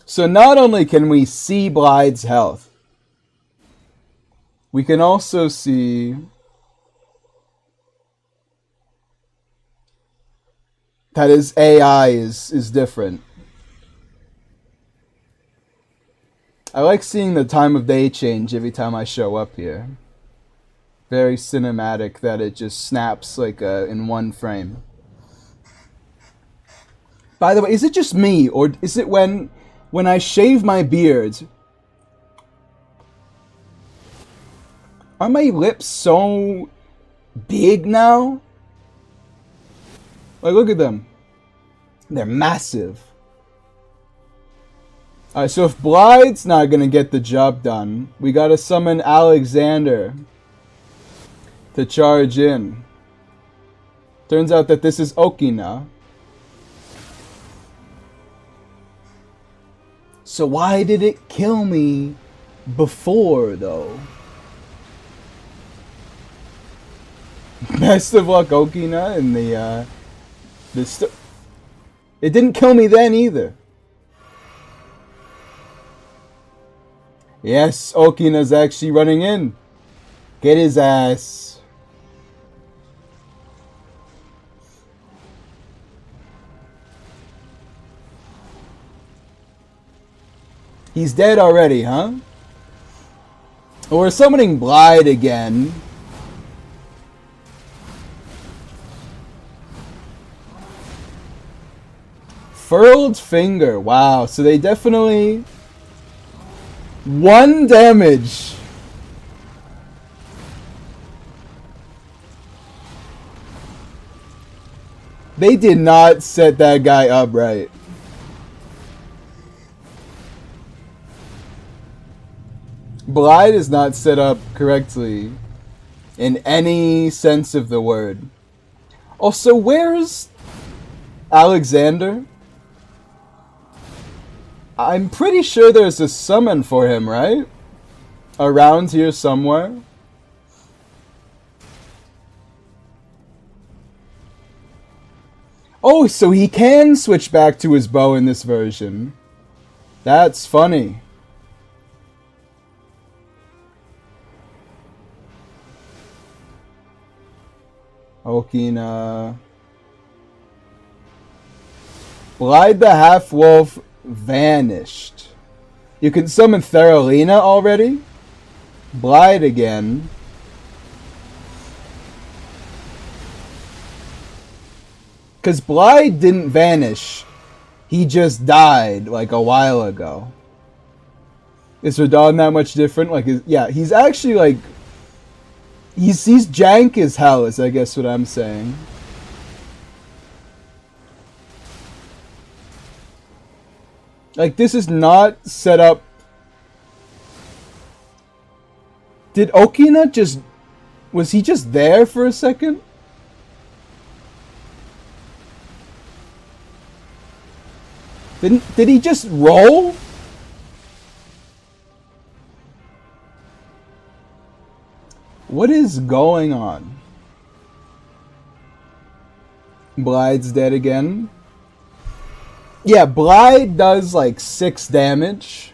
So not only can we see Blythe's health, we can also see that his AI is different. I like seeing the time of day change every time I show up here. Very cinematic that it just snaps like in one frame. By the way, is it just me, or is it when I shave my beard, are my lips so big now? Like, look at them. They're massive. Alright, so if Blythe's not gonna get the job done, we gotta summon Alexander to charge in. Turns out that this is Okina. So why did it kill me before, though? Best of luck, Okina, in the it didn't kill me then either. Yes, Okina's actually running in. Get his ass. He's dead already, huh? Well, we're summoning Blythe again. Furled Finger. Wow, so they definitely... 1 damage. They did not set that guy up right. Blythe is not set up correctly in any sense of the word. Also, where's Alexander? I'm pretty sure there's a summon for him, right? Around here somewhere. Oh, so he can switch back to his bow in this version. That's funny. Okina. Blythe the Half-Wolf vanished. You can summon Theralina already? Blythe again. Because Blythe didn't vanish. He just died like a while ago. Is Radahn that much different? Like, yeah, he's actually like... He's jank as hell, is I guess what I'm saying. Like, this is not set up... Did Okina just... Was he just there for a second? Did he just roll? What is going on? Blide's dead again. Yeah, Blide does like 6 damage.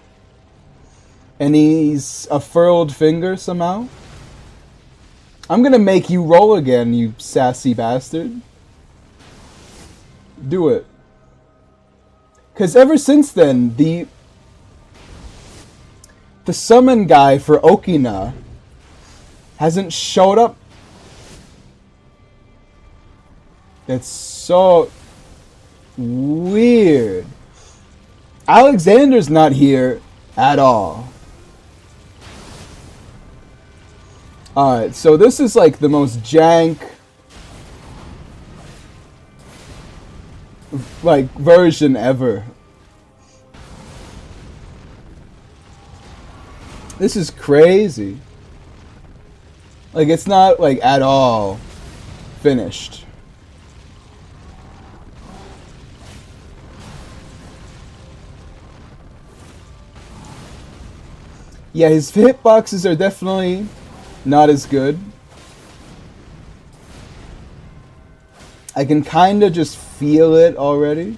And he's a furled finger somehow. I'm gonna make you roll again, you sassy bastard. Do it. Because ever since then, the summon guy for Okina hasn't showed up. That's so weird. Alexander's not here at all. Alright, so this is like the most jank like version ever. This is crazy. Like, it's not like at all finished. Yeah, his hitboxes are definitely not as good. I can kind of just feel it already.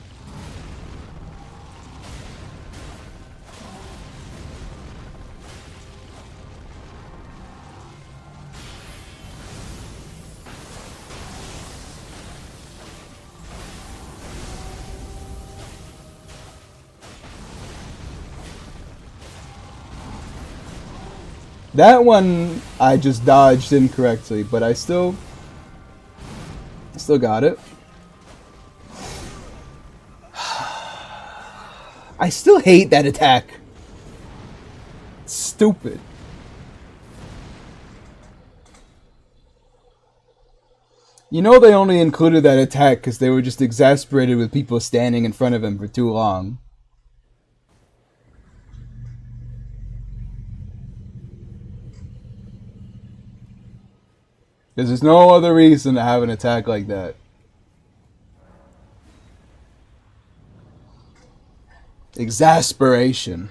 That one I just dodged incorrectly, but I still got it. I still hate that attack. It's stupid. You know they only included that attack because they were just exasperated with people standing in front of him for too long. Because there's no other reason to have an attack like that. Exasperation.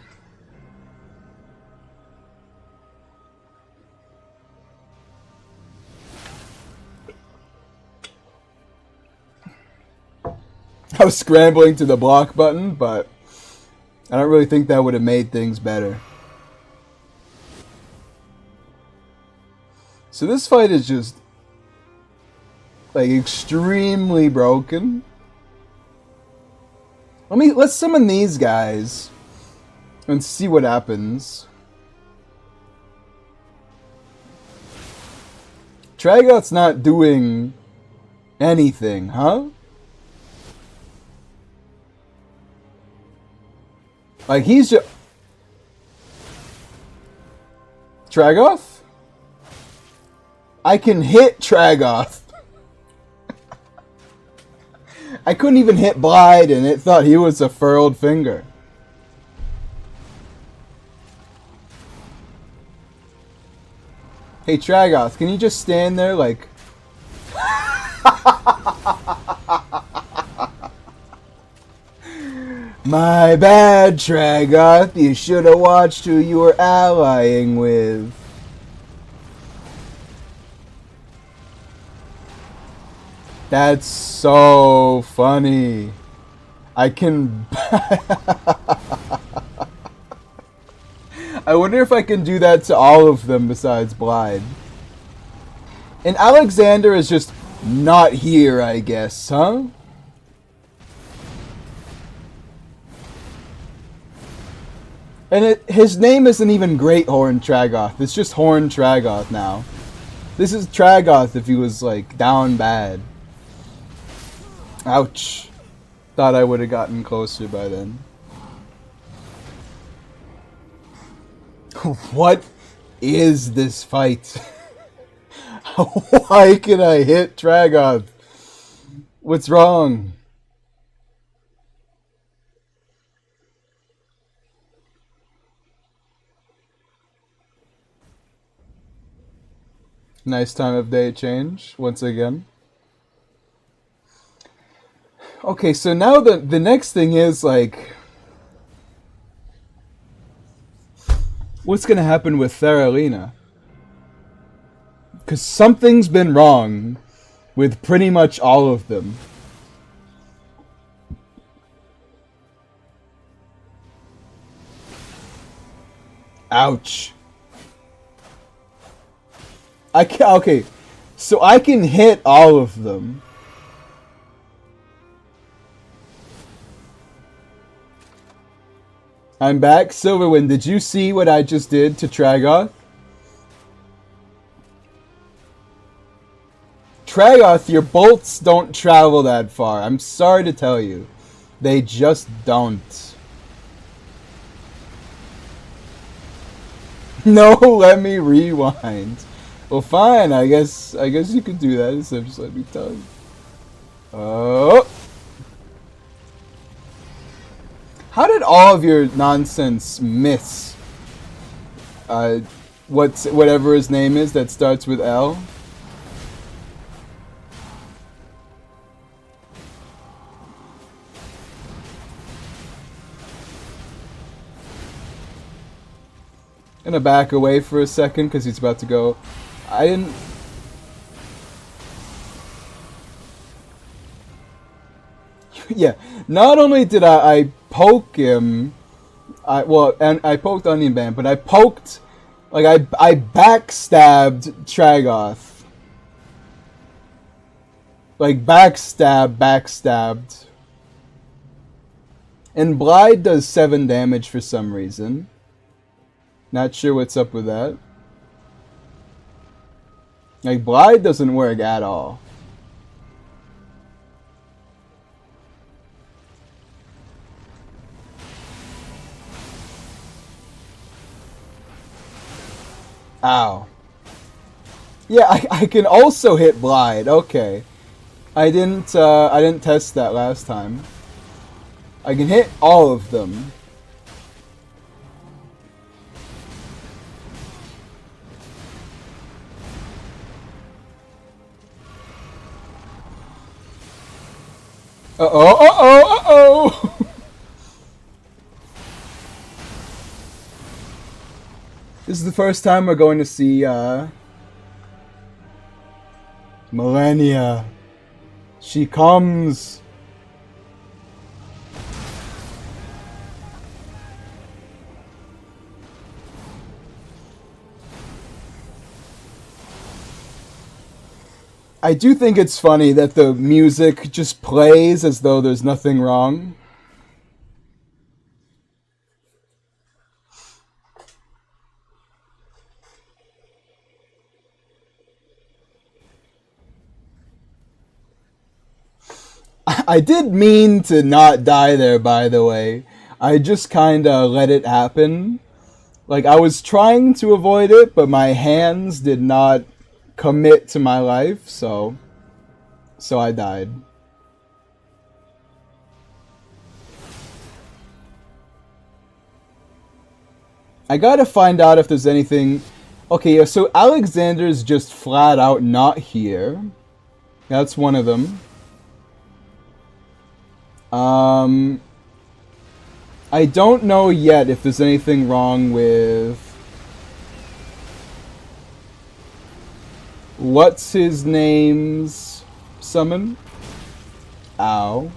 I was scrambling to the block button, but I don't really think that would have made things better. So this fight is just like extremely broken. Let's summon these guys and see what happens. Tragoth's not doing anything, huh? Like he's just Tragoth? I can hit Tragoth. I couldn't even hit Blide and it thought he was a furled finger. Hey Tragoth, can you just stand there like... My bad, Tragoth. You should have watched who you were allying with. That's so funny. I can... I wonder if I can do that to all of them besides Blide. And Alexander is just not here, I guess, huh? And his name isn't even Great Horn Tragoth. It's just Horn Tragoth now. This is Tragoth if he was, like, down bad. Ouch. Thought I would have gotten closer by then. What is this fight? Why can I hit Tragoth? What's wrong? Nice time of day change, once again. Okay, so now the next thing is, like... What's gonna happen with Theralina? Because something's been wrong with pretty much all of them. Ouch. Okay, so I can hit all of them. I'm back. Silverwind, did you see what I just did to Tragoth? Tragoth, your bolts don't travel that far. I'm sorry to tell you. They just don't. No, let me rewind. Well, fine. I guess you could do that instead of just let me tell you. Oh. How did all of your nonsense miss? Whatever his name is that starts with L? Gonna back away for a second because he's about to go. I didn't. Yeah, not only did I poke him, and I poked Onion Band, but I poked, like I backstabbed Tragoth. Like backstabbed. And Blide does 7 damage for some reason. Not sure what's up with that. Like, Blide doesn't work at all. Ow. Yeah, I can also hit Blide. Okay. I didn't test that last time. I can hit all of them. Uh-oh. This is the first time we're going to see, Millennia. She comes. I do think it's funny that the music just plays as though there's nothing wrong. I did mean to not die there, by the way. I just kinda let it happen. Like, I was trying to avoid it, but my hands did not commit to my life, so I died. I gotta find out if there's anything. Okay, so Alexander's just flat out not here. That's one of them. I don't know yet if there's anything wrong with what's his name's summon? Ow.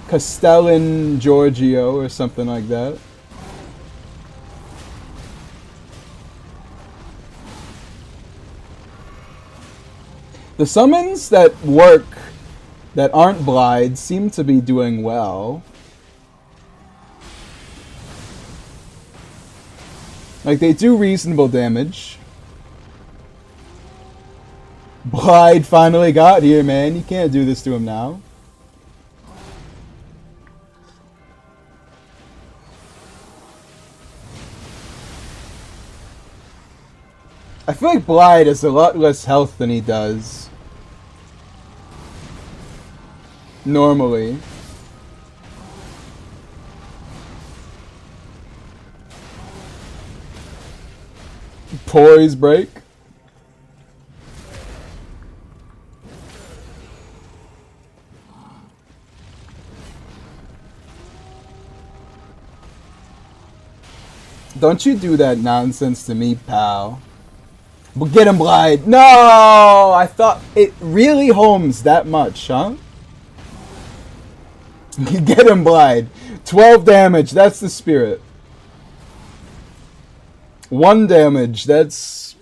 Castellan Giorgio or something like that. The summons that work, that aren't Blide, seem to be doing well. Like, they do reasonable damage. Blide finally got here, man. You can't do this to him now. I feel like Blide has a lot less health than he does normally. Poise break. Don't you do that nonsense to me, pal. But get him, Blide. No! I thought it really homes that much, huh? Get him, Blide. 12 damage. That's the spirit. 1 damage. That's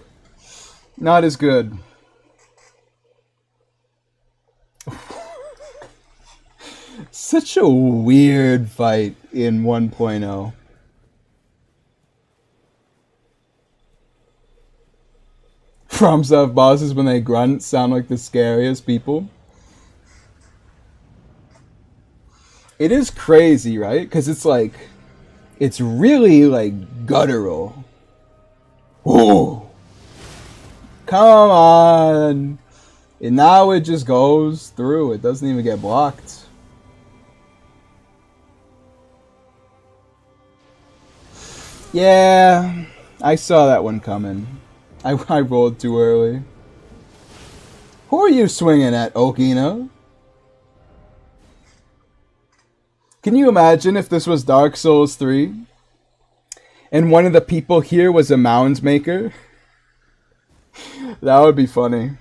not as good. Such a weird fight in 1.0. Fromsoft bosses, when they grunt, sound like the scariest people. It is crazy, right? Because it's like, it's really like guttural. Ooh. Come on. And now it just goes through. It doesn't even get blocked. Yeah, I saw that one coming. I rolled too early. Who are you swinging at, Okina? Can you imagine if this was Dark Souls 3? And one of the people here was a mound maker? That would be funny.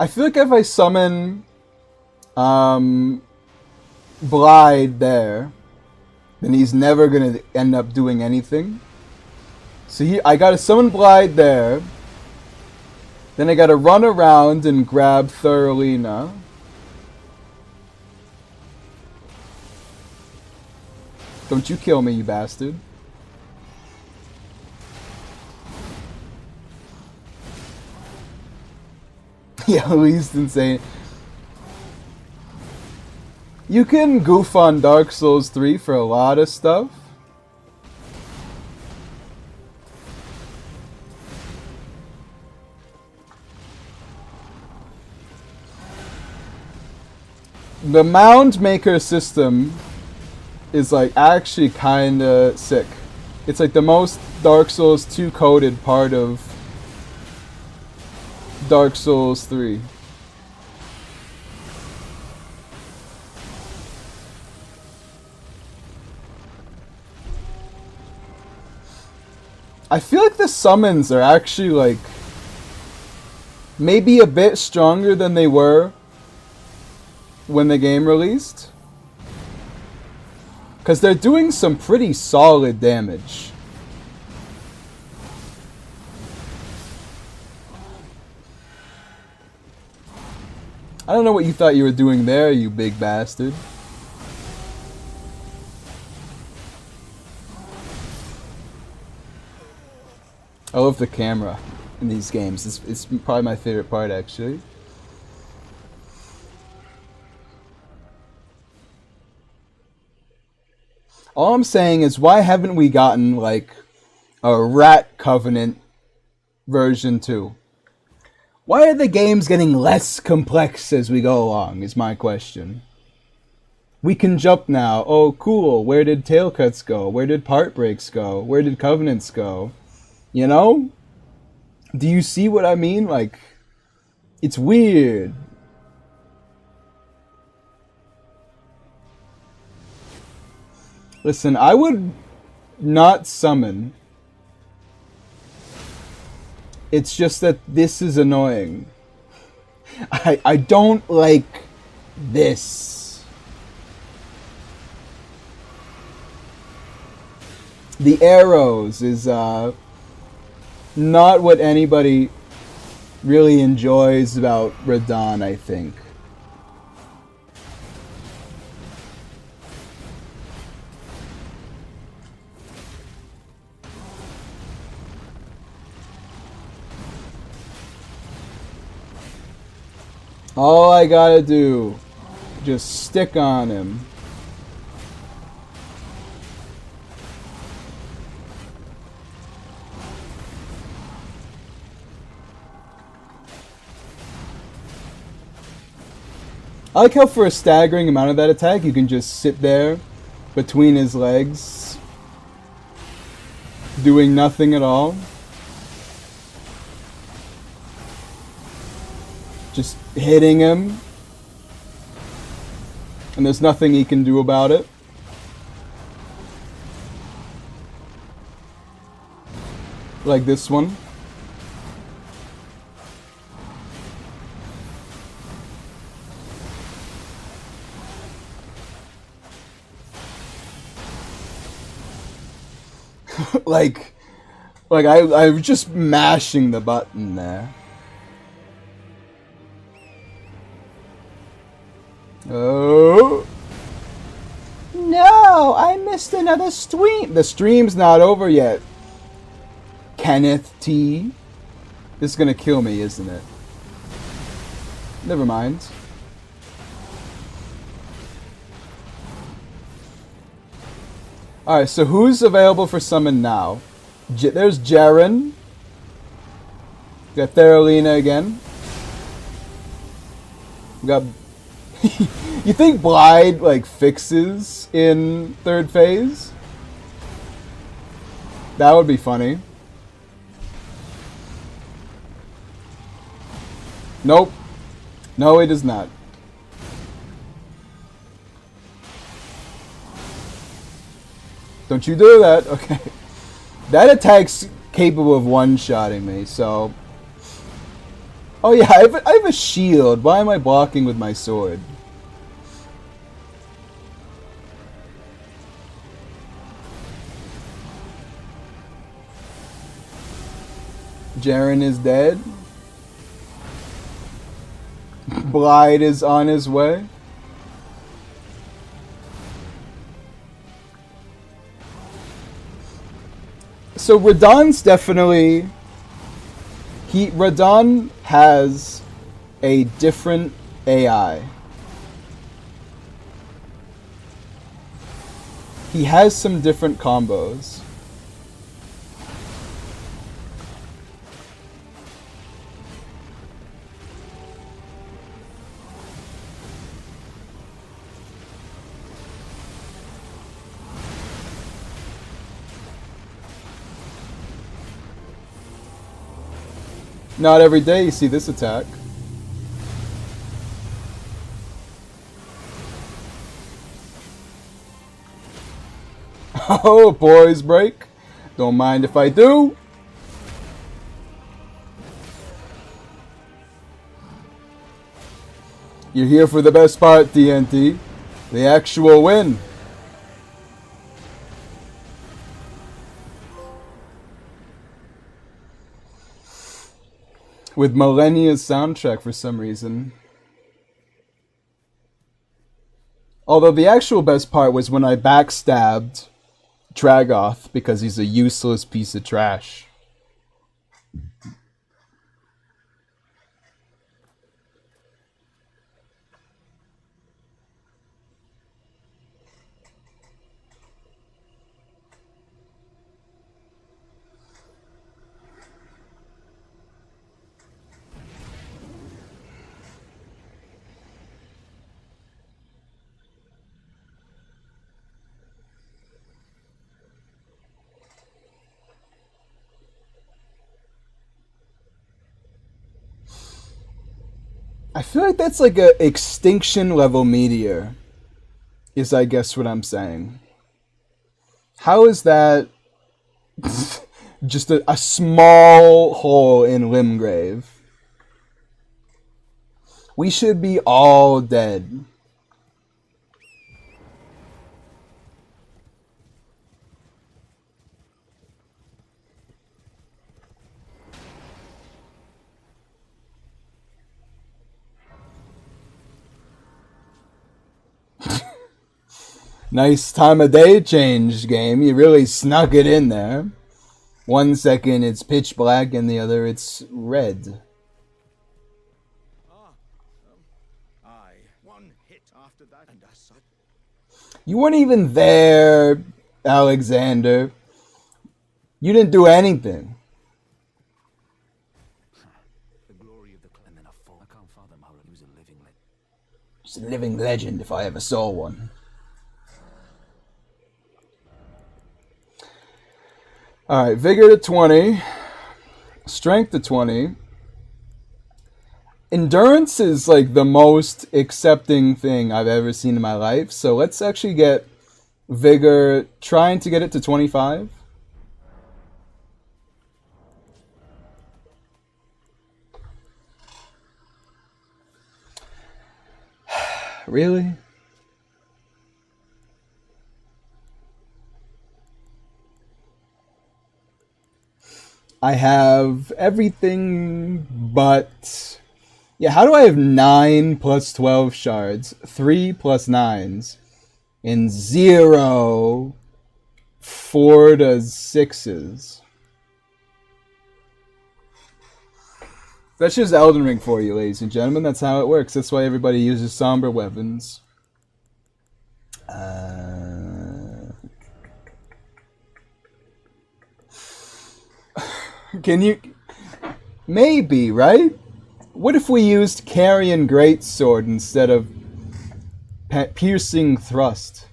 I feel like if I summon Blide there, then he's never gonna end up doing anything. So I gotta summon Blide there. Then I gotta run around and grab Thurlina. Don't you kill me, you bastard. Yeah, at least insane. You can goof on Dark Souls 3 for a lot of stuff. The mound maker system is like actually kinda sick. It's like the most Dark Souls 2 coded part of Dark Souls 3. I feel like the summons are actually like maybe a bit stronger than they were when the game released. Because they're doing some pretty solid damage. I don't know what you thought you were doing there, you big bastard. I love the camera in these games. It's probably my favorite part, actually. All I'm saying is, why haven't we gotten, like, a Rat Covenant version 2? Why are the games getting less complex as we go along, is my question. We can jump now. Oh, cool. Where did Tail Cuts go? Where did Part Breaks go? Where did Covenants go? You know? Do you see what I mean? Like, it's weird. Listen, I would not summon. It's just that this is annoying. I don't like this. The arrows is not what anybody really enjoys about Radahn, I think. All I gotta do, just stick on him. I like how for a staggering amount of that attack, you can just sit there between his legs, doing nothing at all. Just hitting him. And there's nothing he can do about it. Like this one. like I was just mashing the button there. Oh no, I missed another stream. The stream's not over yet. Kenneth T. This is gonna kill me, isn't it? Never mind. Alright, so who's available for summon now? There's Jaren. We got Theralina again. We got... You think Blide, like, fixes in third phase? That would be funny. Nope. No, it does not. Don't you do that. Okay. That attack's capable of one-shotting me, so... Oh yeah, I have a shield. Why am I blocking with my sword? Jaren is dead. Blide is on his way. So Radahn's definitely... Radahn has a different AI. He has some different combos. Not every day you see this attack. Oh, boys break. Don't mind if I do. You're here for the best part, TNT. The actual win. With Millennia's soundtrack for some reason. Although the actual best part was when I backstabbed Tragoth because he's a useless piece of trash. I feel like that's like a extinction level meteor, is I guess what I'm saying. How is that just a small hole in Limgrave? We should be all dead. Nice time of day change, game. You really snuck it in there. 1 second it's pitch black and the other it's red. One hit after that, and You weren't even there, Alexander. You didn't do anything. the glory of the clan, and then a fall. I can't fathom how to use a living Just a living legend if I ever saw one. Alright, vigor to 20. Strength to 20. Endurance is like the most accepting thing I've ever seen in my life. So let's actually get vigor, trying to get it to 25. Really? I have everything but... Yeah, how do I have 9 plus 12 shards, 3 plus 9s, and 0 4 to 6s? That's just Elden Ring for you, ladies and gentlemen. That's how it works. That's why everybody uses somber weapons. Can you... Maybe, right? What if we used Carrion Greatsword instead of Piercing Thrust?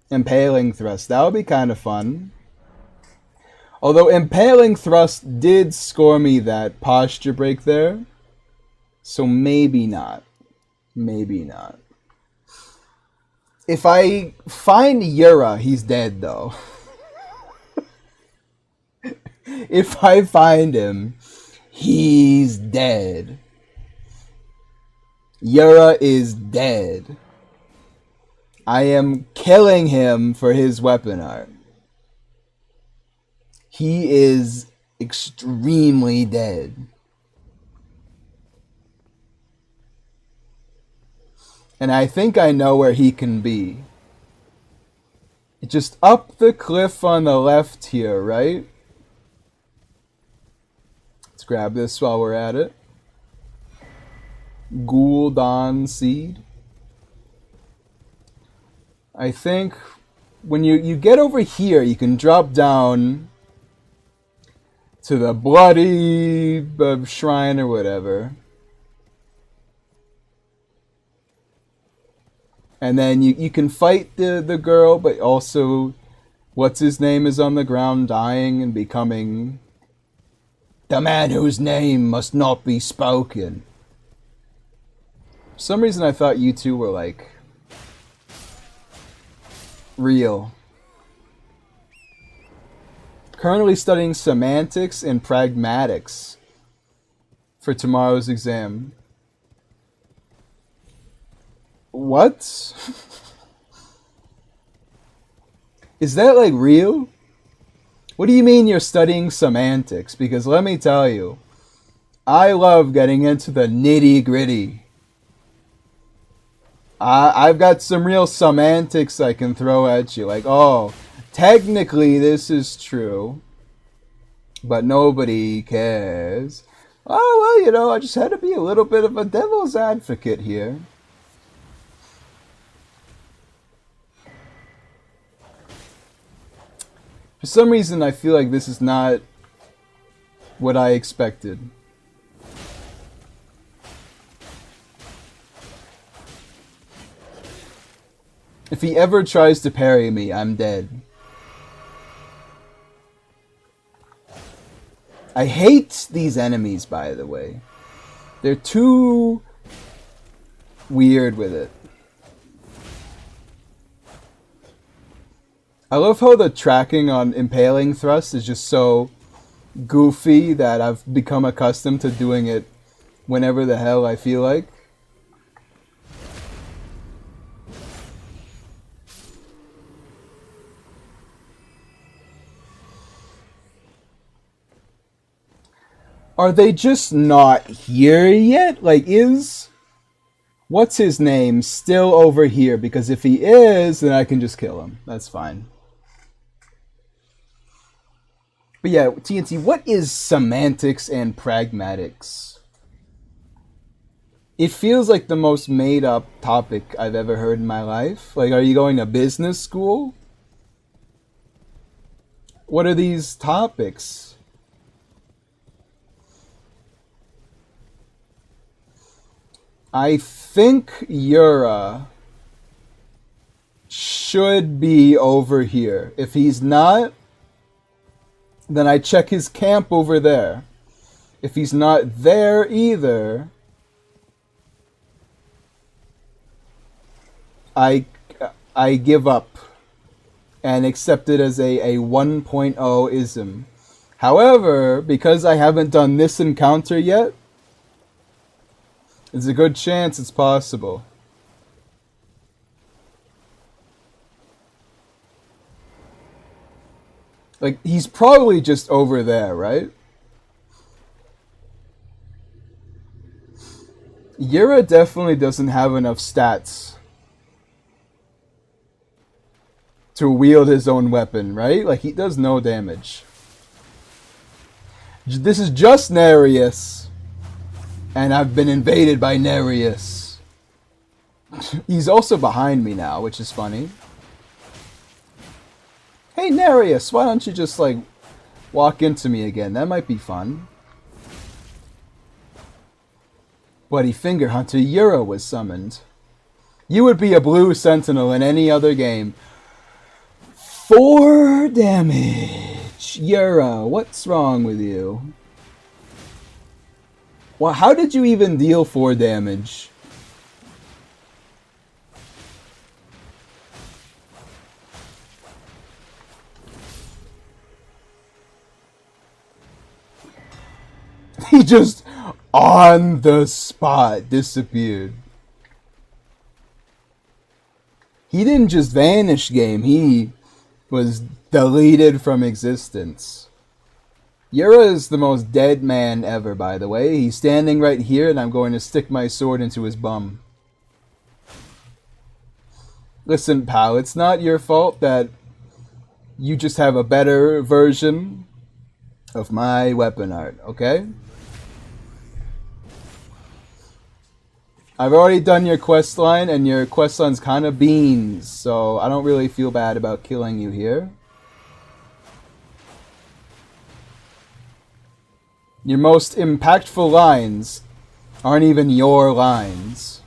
Impaling Thrust. That would be kind of fun. Although Impaling Thrust did score me that posture break there. So maybe not. Maybe not. If I find Yura, he's dead though. If I find him, he's dead. Yura is dead. I am killing him for his weapon art. He is extremely dead. And I think I know where he can be. Just up the cliff on the left here, right? Let's grab this while we're at it. Gul'dan Seed. I think when you get over here, you can drop down to the bloody shrine or whatever. And then you can fight the girl, but also what's his name is on the ground dying and becoming the man whose name must not be spoken. For some reason I thought you two were like real. Currently studying semantics and pragmatics for tomorrow's exam. What? Is that like real? What do you mean you're studying semantics? Because let me tell you, I love getting into the nitty gritty. I've got some real semantics I can throw at you. Like, oh, technically this is true, but nobody cares. Oh, well, you know, I just had to be a little bit of a devil's advocate here. For some reason, I feel like this is not what I expected. If he ever tries to parry me, I'm dead. I hate these enemies, by the way. They're too weird with it. I love how the tracking on Impaling Thrust is just so goofy that I've become accustomed to doing it whenever the hell I feel like. Are they just not here yet? Like, is... what's his name still over here? Because if he is, then I can just kill him. That's fine. But yeah, TNT, what is semantics and pragmatics? It feels like the most made-up topic I've ever heard in my life. Like, are you going to business school? What are these topics? I think Yura should be over here. If he's not, then I check his camp over there. If he's not there either, I give up and accept it as a 1.0 ism. However, because I haven't done this encounter yet, there's a good chance it's possible. Like, he's probably just over there, right? Yura definitely doesn't have enough stats to wield his own weapon, right? Like, he does no damage. This is just Nereus, and I've been invaded by Nereus. He's also behind me now, which is funny. Hey Nereus, why don't you just, like, walk into me again? That might be fun. Bloody Finger Hunter Yura was summoned. You would be a blue sentinel in any other game. 4 damage. Yura, what's wrong with you? Well, how did you even deal 4 damage? He just, on the spot, disappeared. He didn't just vanish, game. He was deleted from existence. Yura is the most dead man ever, by the way. He's standing right here, and I'm going to stick my sword into his bum. Listen, pal, it's not your fault that you just have a better version of my weapon art, okay? I've already done your quest line, and your quest line's kind of beans, so I don't really feel bad about killing you here. Your most impactful lines aren't even your lines.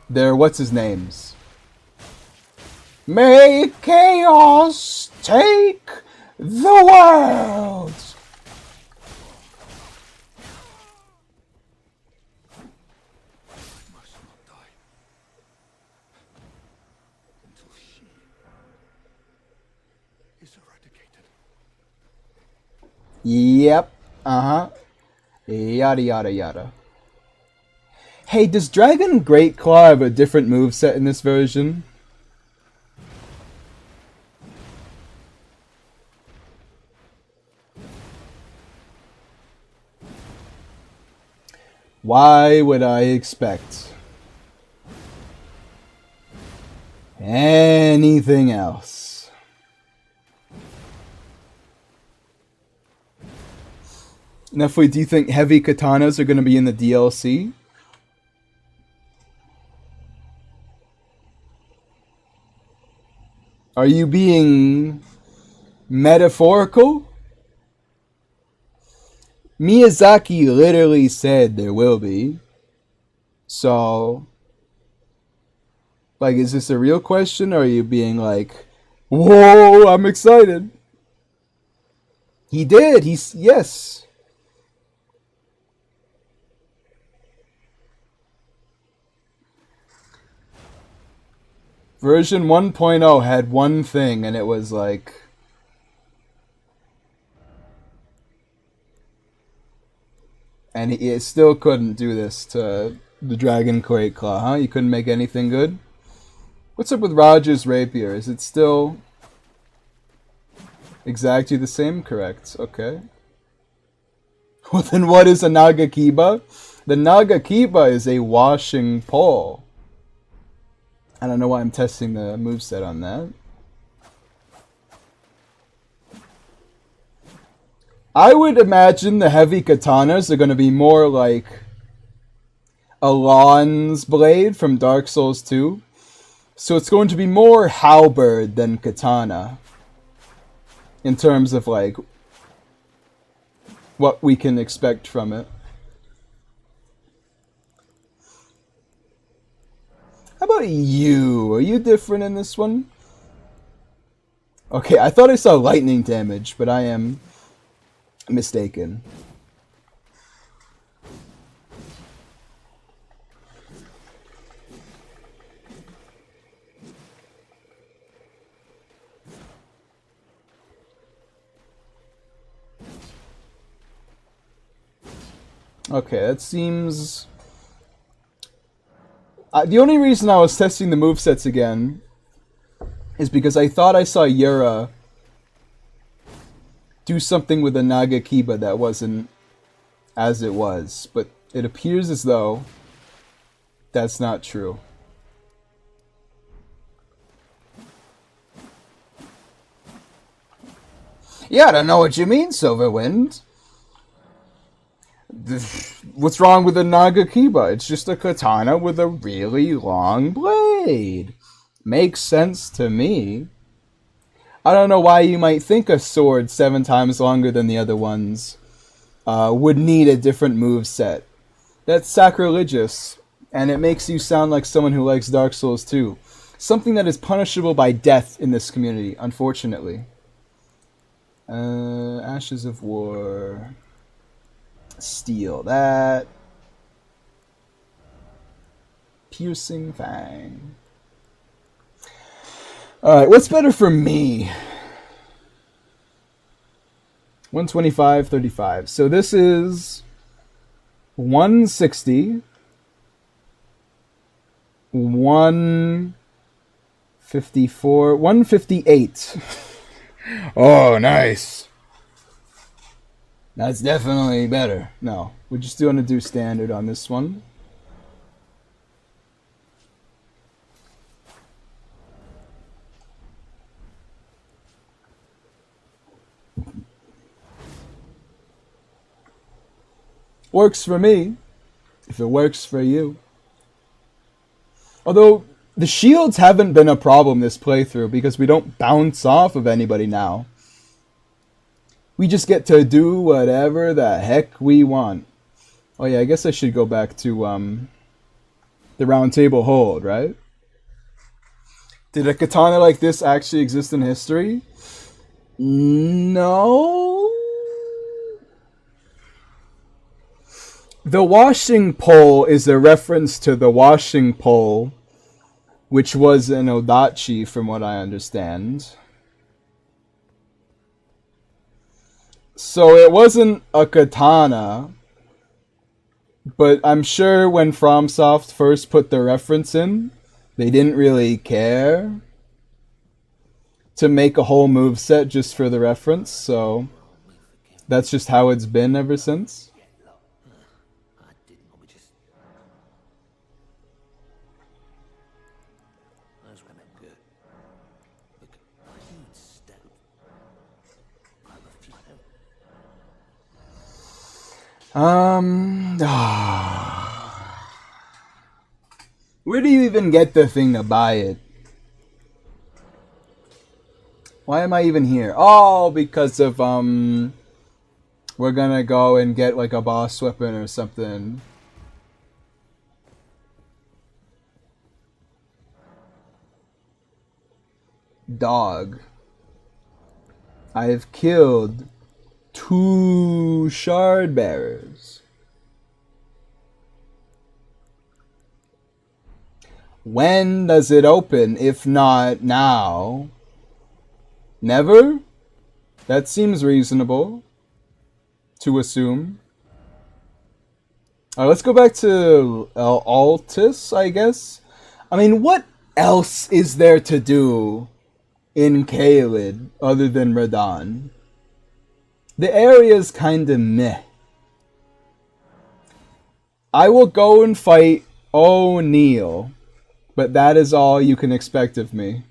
They're what's-his-names. May chaos take the world! Yep. Uh-huh. Yada yada yada. Hey, does Dragon Great Claw have a different moveset in this version? Why would I expect anything else? Nephi, do you think heavy katanas are going to be in the DLC? Are you being metaphorical? Miyazaki literally said there will be. So, like, is this a real question, or are you being like, whoa, I'm excited? He did. Yes. Version 1.0 had one thing, and it was like, and it still couldn't do this to the Dragon Great Claw, huh? You couldn't make anything good? What's up with Roger's Rapier? Is it still exactly the same? Correct. Okay. Well, then what is a Nagakiba? The Nagakiba is a washing pole. I don't know why I'm testing the moveset on that. I would imagine the heavy katanas are going to be more like Alon's blade from Dark Souls 2. So it's going to be more halberd than katana. In terms of like what we can expect from it. about you? Are you different in this one? Okay, I thought I saw lightning damage, but I am mistaken. Okay, that seems... the only reason I was testing the movesets again is because I thought I saw Yura do something with the Nagakiba that wasn't as it was, but it appears as though that's not true. Yeah, I don't know what you mean, Silverwind. What's wrong with the Nagakiba? It's just a katana with a really long blade. Makes sense to me. I don't know why you might think a sword 7 times longer than the other ones would need a different moveset. That's sacrilegious, and it makes you sound like someone who likes Dark Souls 2. Something that is punishable by death in this community, unfortunately. Ashes of War... Steal that. Piercing Fang. Alright, what's better for me? 125, 35. So this is 160. 154. 158. Oh, nice. That's definitely better. No, we're just going to do standard on this one. Works for me, if it works for you. Although, the shields haven't been a problem this playthrough because we don't bounce off of anybody now. We just get to do whatever the heck we want. Oh yeah, I guess I should go back to the round table hold, right? Did a katana like this actually exist in history? No. The washing pole is a reference to the washing pole, which was an odachi from what I understand. So it wasn't a katana, but I'm sure when FromSoft first put the reference in, they didn't really care to make a whole moveset just for the reference, so that's just how it's been ever since. Where do you even get the thing to buy it? Why am I even here? Oh, because of, we're gonna go and get, like, a boss weapon or something. Dog. I have killed 2 shard bearers. When does it open? If not now. Never? That seems reasonable to assume. Alright, let's go back to Altus, I guess. I mean, what else is there to do in Cae1.0d other than Radahn? The area's kinda meh. I will go and fight O'Neill, but that is all you can expect of me.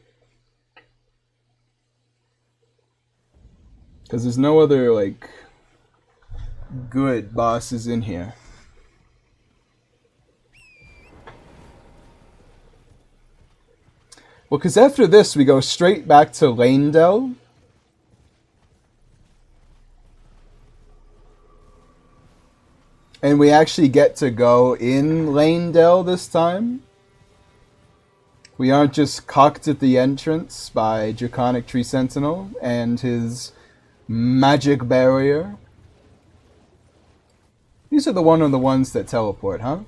Because there's no other, like, good bosses in here. Well, because after this, we go straight back to Lanedell. And we actually get to go in Lanedell this time. We aren't just cocked at the entrance by Draconic Tree Sentinel and his magic barrier. These are the ones that teleport, huh?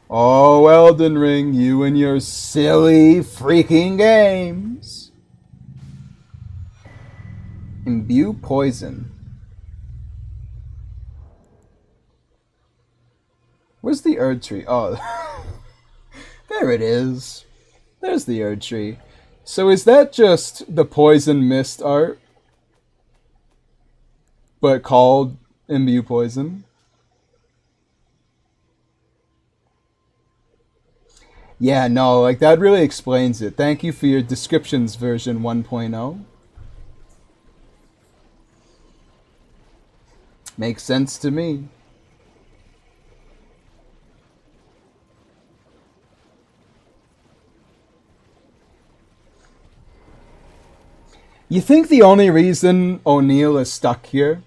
Oh, Elden Ring, you and your silly freaking games. Imbue poison. Where's the Erd tree? Oh, there it is. There's the Erd tree. So is that just the poison mist art, but called Imbue poison? Yeah, no, like that really explains it. Thank you for your descriptions version 1.0. Makes sense to me. You think the only reason O'Neill is stuck here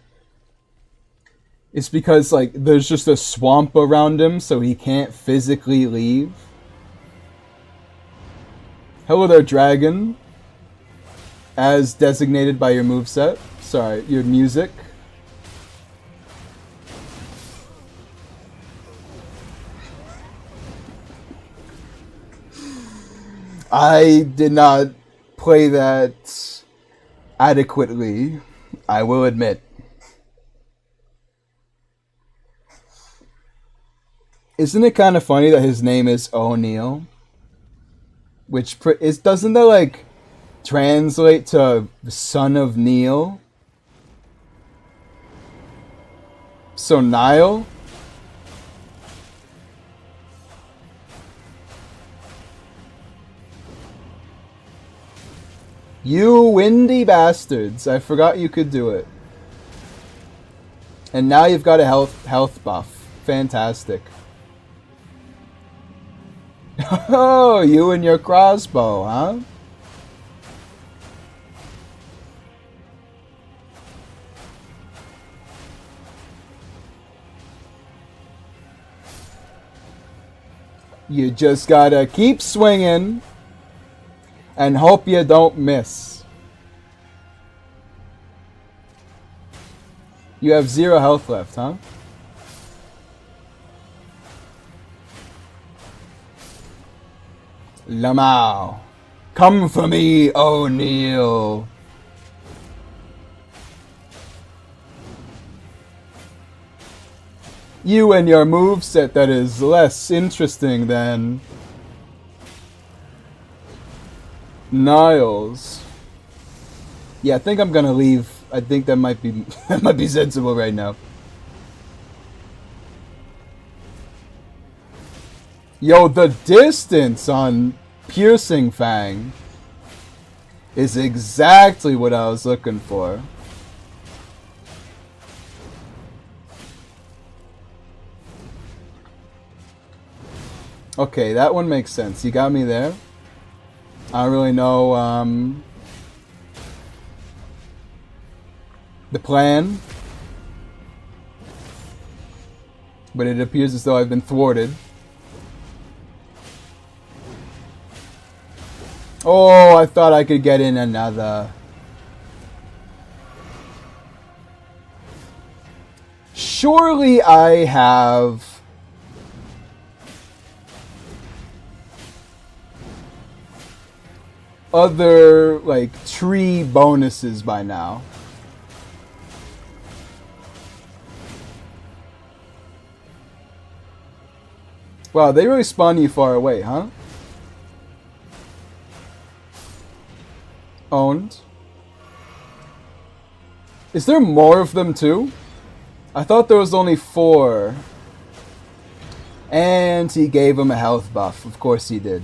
is because, like, there's just a swamp around him so he can't physically leave? Hello there, dragon. As designated by your moveset. Sorry, your music. I did not play that adequately, I will admit. Isn't it kind of funny that his name is O'Neill? Which doesn't that like translate to son of Neil? So Nile? You windy bastards. I forgot you could do it. And now you've got a health buff. Fantastic. Oh, you and your crossbow, huh? You just gotta keep swinging and hope you don't miss. You have 0 health left, huh? Lamau, come for me, O'Neill. You and your moveset that is less interesting than Niles. Yeah, I think I'm gonna leave. I think that might be that might be sensible right now. Yo, the distance on Piercing Fang is exactly what I was looking for. Okay, that one makes sense. You got me there. I don't really know the plan, but it appears as though I've been thwarted. Oh, I thought I could get in another. Surely I have other, like, tree bonuses by now. Wow, they really spawn you far away, huh? Owned. Is there more of them too? I thought there was only 4. And he gave him a health buff. Of course he did.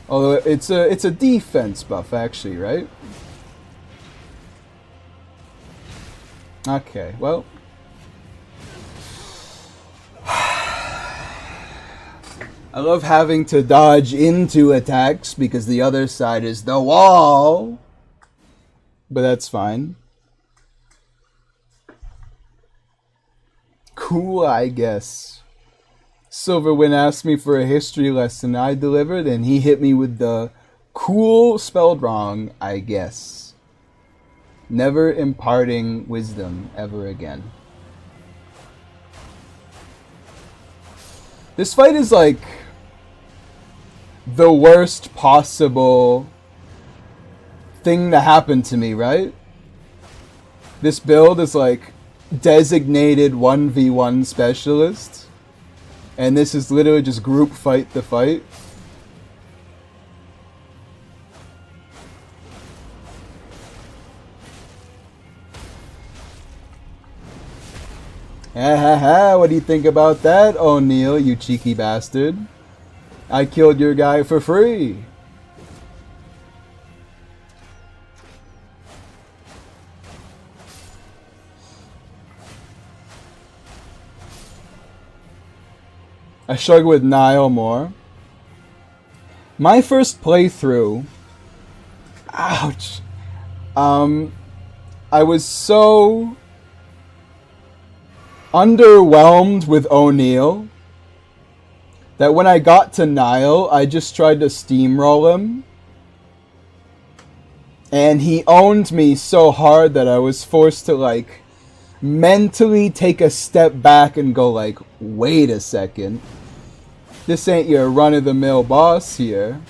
Although it's a defense buff actually, right? Okay, well. I love having to dodge into attacks because the other side is the wall. But that's fine. Cool, I guess. Silverwind asked me for a history lesson. I delivered, and he hit me with the cool spelled wrong, I guess. Never imparting wisdom ever again. This fight is like the worst possible thing to happen to me, right? This build is like designated 1v1 specialist, and this is literally just group fight the fight. Ha ha ha, what do you think about that, O'Neil, you cheeky bastard? I killed your guy for free. I struggle with Niall more. My first playthrough, ouch, I was so underwhelmed with O'Neil that when I got to Niall, I just tried to steamroll him. And he owned me so hard that I was forced to like mentally take a step back and go like, wait a second. This ain't your run-of-the-mill boss here.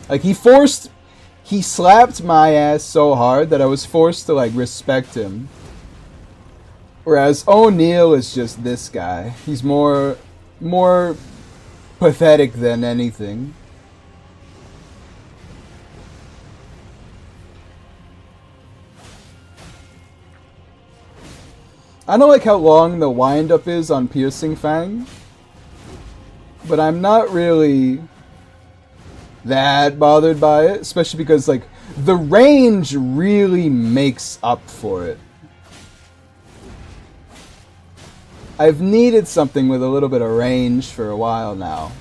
Like, he slapped my ass so hard that I was forced to like respect him. Whereas O'Neil is just this guy. He's more pathetic than anything. I don't like how long the wind-up is on Piercing Fang, but I'm not really that bothered by it, especially because like the range really makes up for it. I've needed something with a little bit of range for a while now.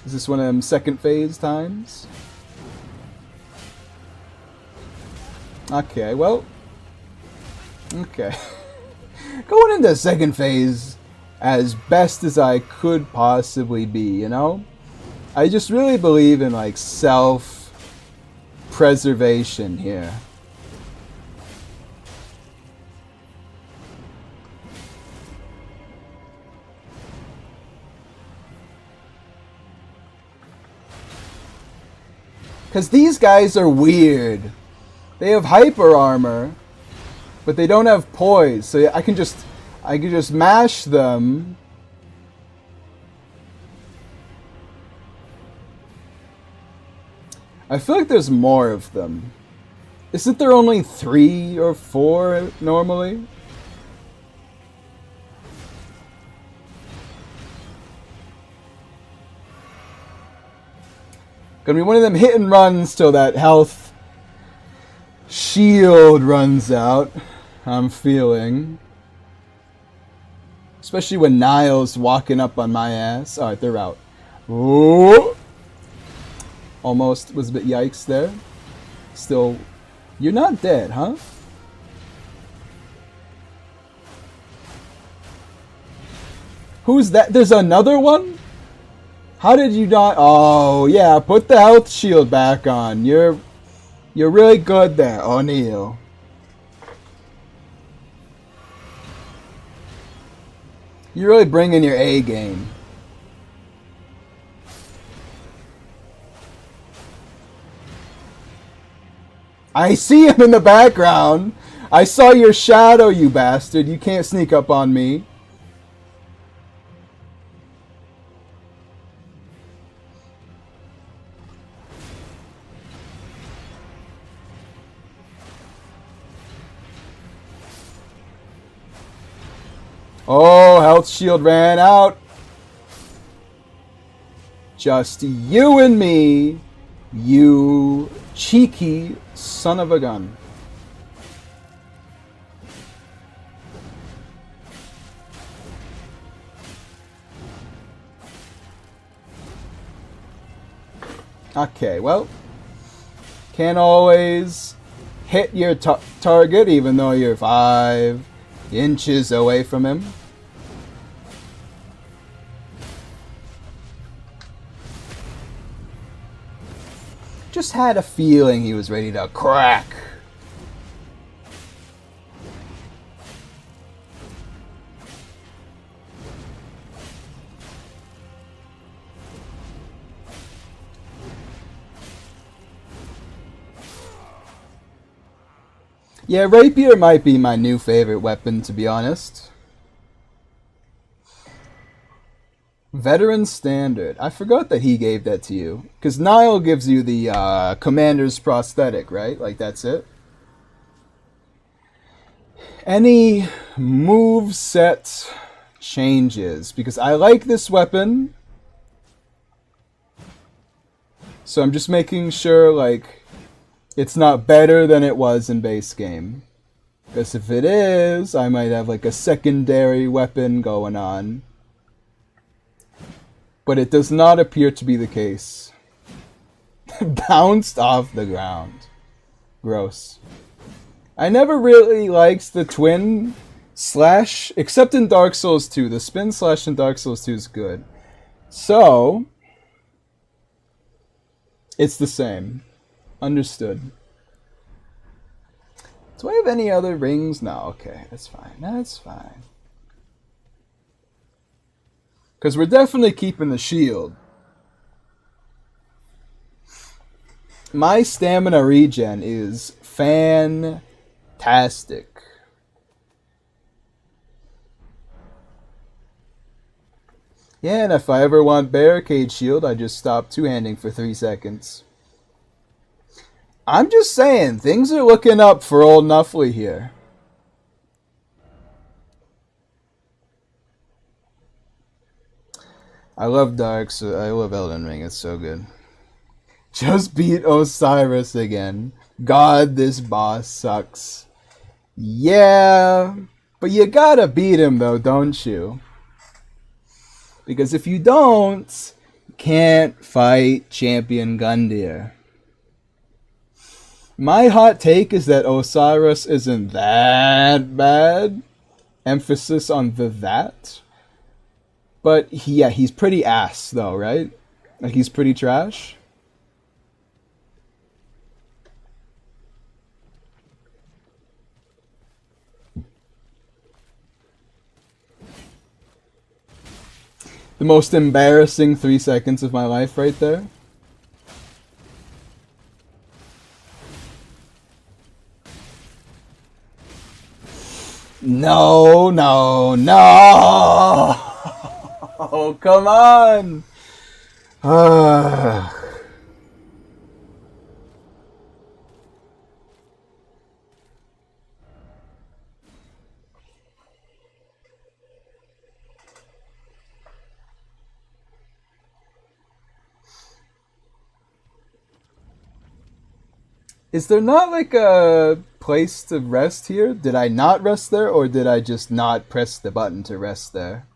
Is this one of them second phase times? Okay, well. Okay. Going into second phase as best as I could possibly be, you know? I just really believe in like self-preservation here. Because these guys are weird. They have hyper armor, but they don't have poise. So I can just mash them. I feel like there's more of them. Isn't there only 3 or 4 normally? Gonna be one of them hit and runs till that health shield runs out. I'm feeling. Especially when Niall's walking up on my ass. Alright, they're out. Ooh. Almost was a bit yikes there. Still, you're not dead, huh? Who's that? There's another one? How did you not? Oh, yeah, put the health shield back on. You're really good there, O'Neil. You're really bringing your A game. I see him in the background. I saw your shadow, you bastard. You can't sneak up on me. Oh, health shield ran out. Just you and me, you cheeky son of a gun. Okay, well, can't always hit your target even though you're 5 inches away from him. Just had a feeling he was ready to crack. Yeah, rapier might be my new favorite weapon, to be honest. Veteran Standard. I forgot that he gave that to you. Because Niall gives you the Commander's Prosthetic, right? Like, that's it. Any move set changes? Because I like this weapon. So I'm just making sure, like, it's not better than it was in base game. Because if it is, I might have, like, a secondary weapon going on. But it does not appear to be the case. Bounced off the ground. Gross. I never really liked the twin slash, except in Dark Souls 2. The spin slash in Dark Souls 2 is good. So, it's the same. Understood. Do I have any other rings? No, okay, that's fine. That's fine. Because we're definitely keeping the shield. My stamina regen is fantastic. Yeah, and if I ever want barricade shield, I just stop two-handing for 3 seconds. I'm just saying, things are looking up for old Nuffly here. I love I love Elden Ring, it's so good. Just beat Osiris again. God, this boss sucks. Yeah, but you gotta beat him though, don't you? Because if you don't, you can't fight Champion Gundyr. My hot take is that Osiris isn't that bad. Emphasis on the that. But yeah, he's pretty ass though, right? Like he's pretty trash. The most embarrassing 3 seconds of my life right there. No, no, no! Oh, come on! Is there not like a place to rest here? Did I not rest there, or did I just not press the button to rest there?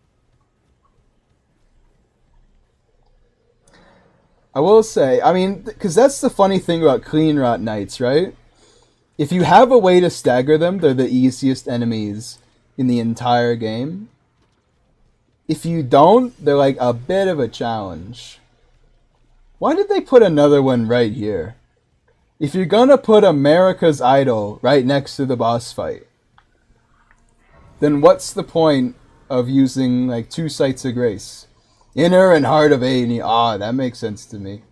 I will say, I mean, because that's the funny thing about Clean Rot Knights, right? If you have a way to stagger them, they're the easiest enemies in the entire game. If you don't, they're like a bit of a challenge. Why did they put another one right here? If you're gonna put America's Idol right next to the boss fight, then what's the point of using like 2 Sites of Grace? Inner and Heart of Aeon. Ah, that makes sense to me.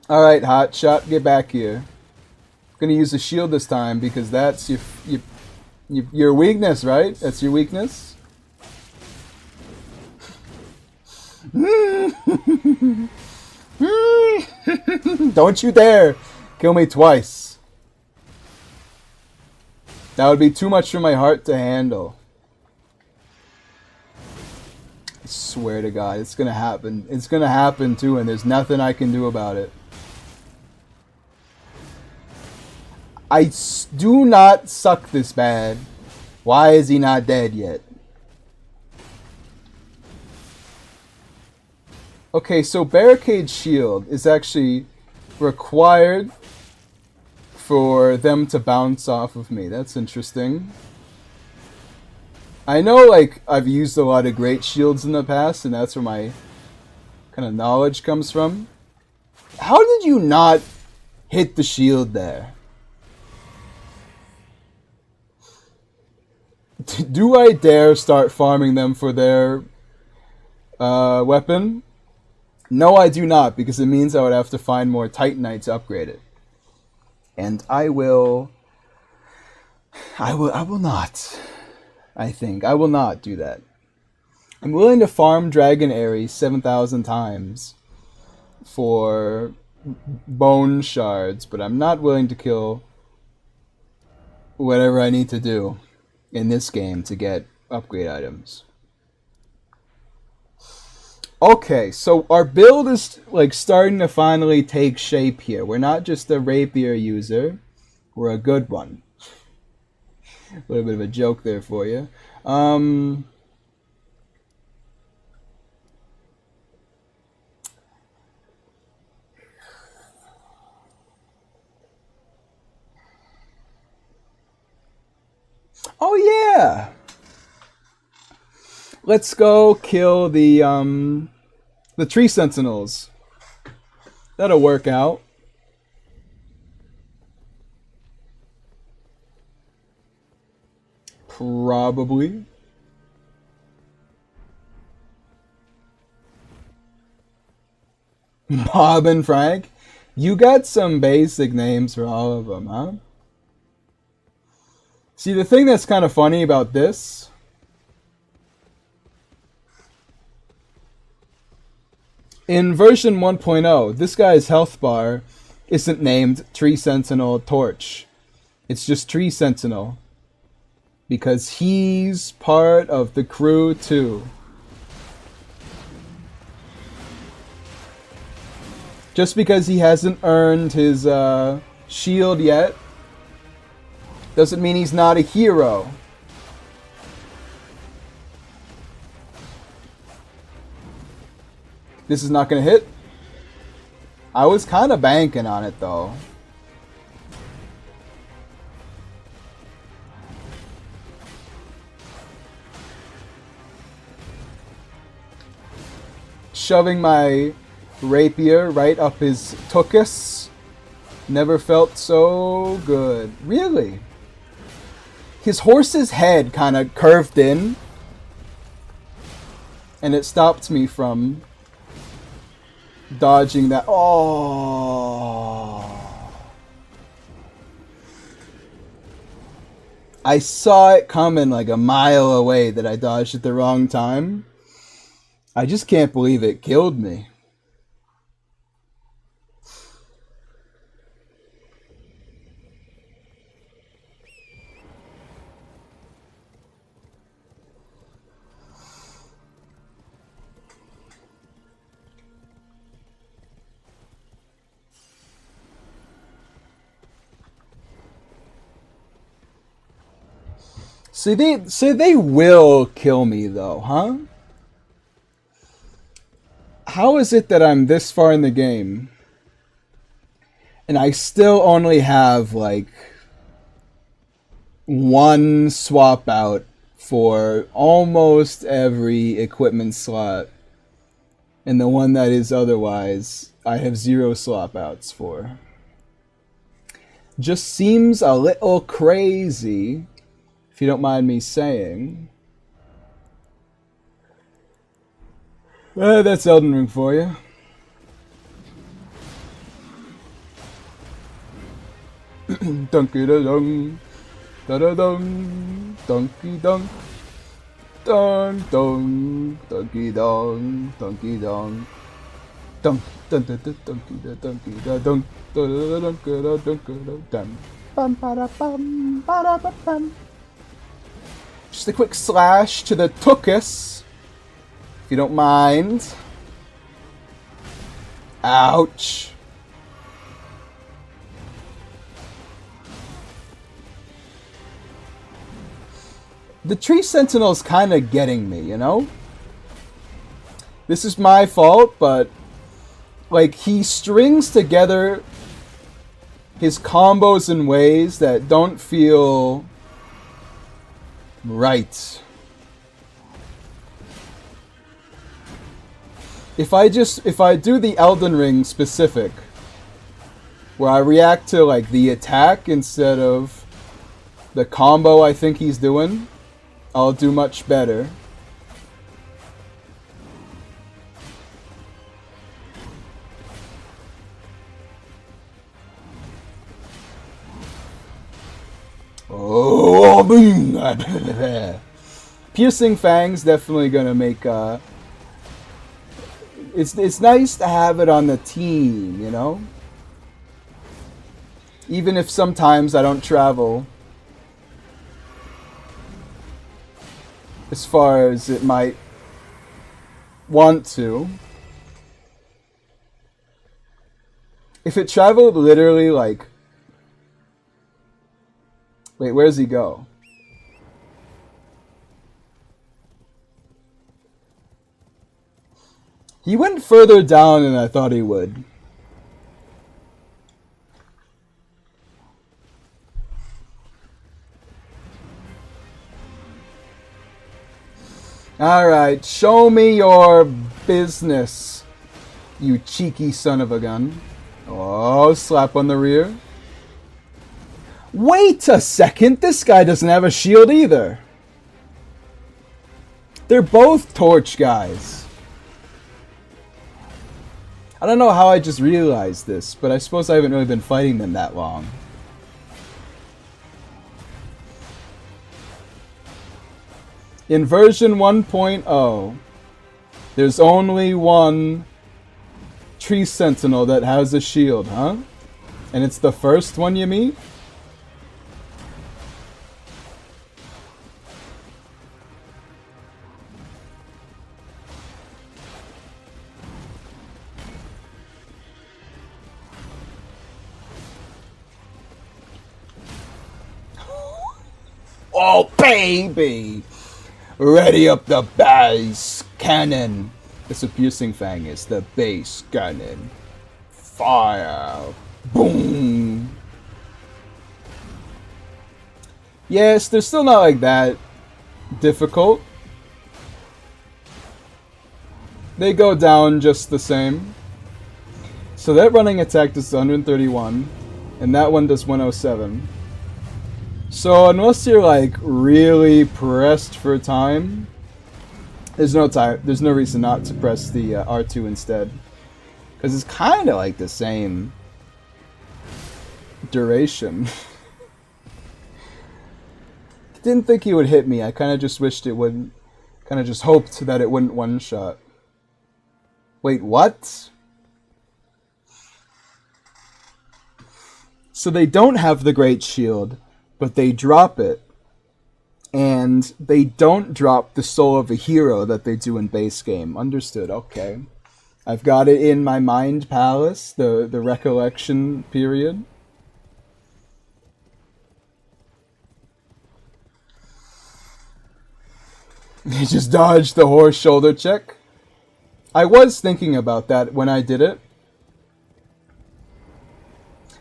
Alright, Hotshot, get back here. I'm gonna use the shield this time because that's your weakness, right? That's your weakness? Don't you dare kill me twice. That would be too much for my heart to handle. I swear to God, it's gonna happen. It's gonna happen too, and there's nothing I can do about it. I do not suck this bad. Why is he not dead yet? Okay, so barricade shield is actually required for them to bounce off of me. That's interesting. I know, like, I've used a lot of great shields in the past, and that's where my kind of knowledge comes from. How did you not hit the shield there? Do I dare start farming them for their weapon? No, I do not, because it means I would have to find more Titanite to upgrade it. And I will not. I think. I will not do that. I'm willing to farm Dragon Aerie 7,000 times for bone shards, but I'm not willing to kill whatever I need to do in this game to get upgrade items. Okay, so our build is like starting to finally take shape here. We're not just a rapier user, we're a good one. A little bit of a joke there for you. Oh yeah! Let's go kill the tree sentinels. That'll work out. Probably. Bob and Frank. You got some basic names for all of them, huh? See, the thing that's kind of funny about this in version 1.0, this guy's health bar isn't named Tree Sentinel Torch. It's just Tree Sentinel. Because he's part of the crew too. Just because he hasn't earned his shield yet doesn't mean he's not a hero. This is not going to hit. I was kind of banking on it though. Shoving my rapier right up his tuchus. Never felt so good. Really? His horse's head kind of curved in. And it stopped me from dodging that. Oh. I saw it coming like a mile away that I dodged at the wrong time. I just can't believe it killed me. So they will kill me though, huh? How is it that I'm this far in the game and I still only have like one swap out for almost every equipment slot, and the one that is otherwise I have 0 swap outs for? Just seems a little crazy, if you don't mind me saying. That's Elden Ring for you. Dunky da dong, da da dong, donkey dong, dong dong, donkey dong, donkey dong, dong dun dun dun donkey da donkey da dong, da da da da da dum, bum ba da bum ba da ba bum. Just a quick slash to the tuchus, if you don't mind. Ouch. The tree sentinel's kind of getting me, you know? This is my fault, but like he strings together his combos in ways that don't feel right. If I do the Elden Ring specific, where I react to like the attack instead of the combo I think he's doing, I'll do much better. Oh, Piercing Fang's definitely gonna make it's nice to have it on the team, you know? Even if sometimes I don't travel as far as it might want to. If it traveled literally like... Wait, where does he go? He went further down than I thought he would. Alright, show me your business, you cheeky son of a gun. Oh, slap on the rear. Wait a second, this guy doesn't have a shield either. They're both torch guys. I don't know how I just realized this, but I suppose I haven't really been fighting them that long. In version 1.0, there's only one tree sentinel that has a shield, huh? And it's the first one you meet? Oh, baby! Ready up the base cannon. That's what Piercing Fang is. The base cannon. Fire. Boom. Yes, they're still not like that difficult. They go down just the same. So that running attack does 131. And that one does 107. So unless you're like really pressed for time, there's no reason not to press the R2 instead, because it's kind of like the same duration. Didn't think he would hit me. I kind of just wished it wouldn't. Kind of just hoped that it wouldn't one shot. Wait, what? So they don't have the Great Shield, but they drop it, and they don't drop the Soul of a Hero that they do in base game. Understood, okay. I've got it in my mind palace, the recollection period. He just dodged the horse shoulder check. I was thinking about that when I did it.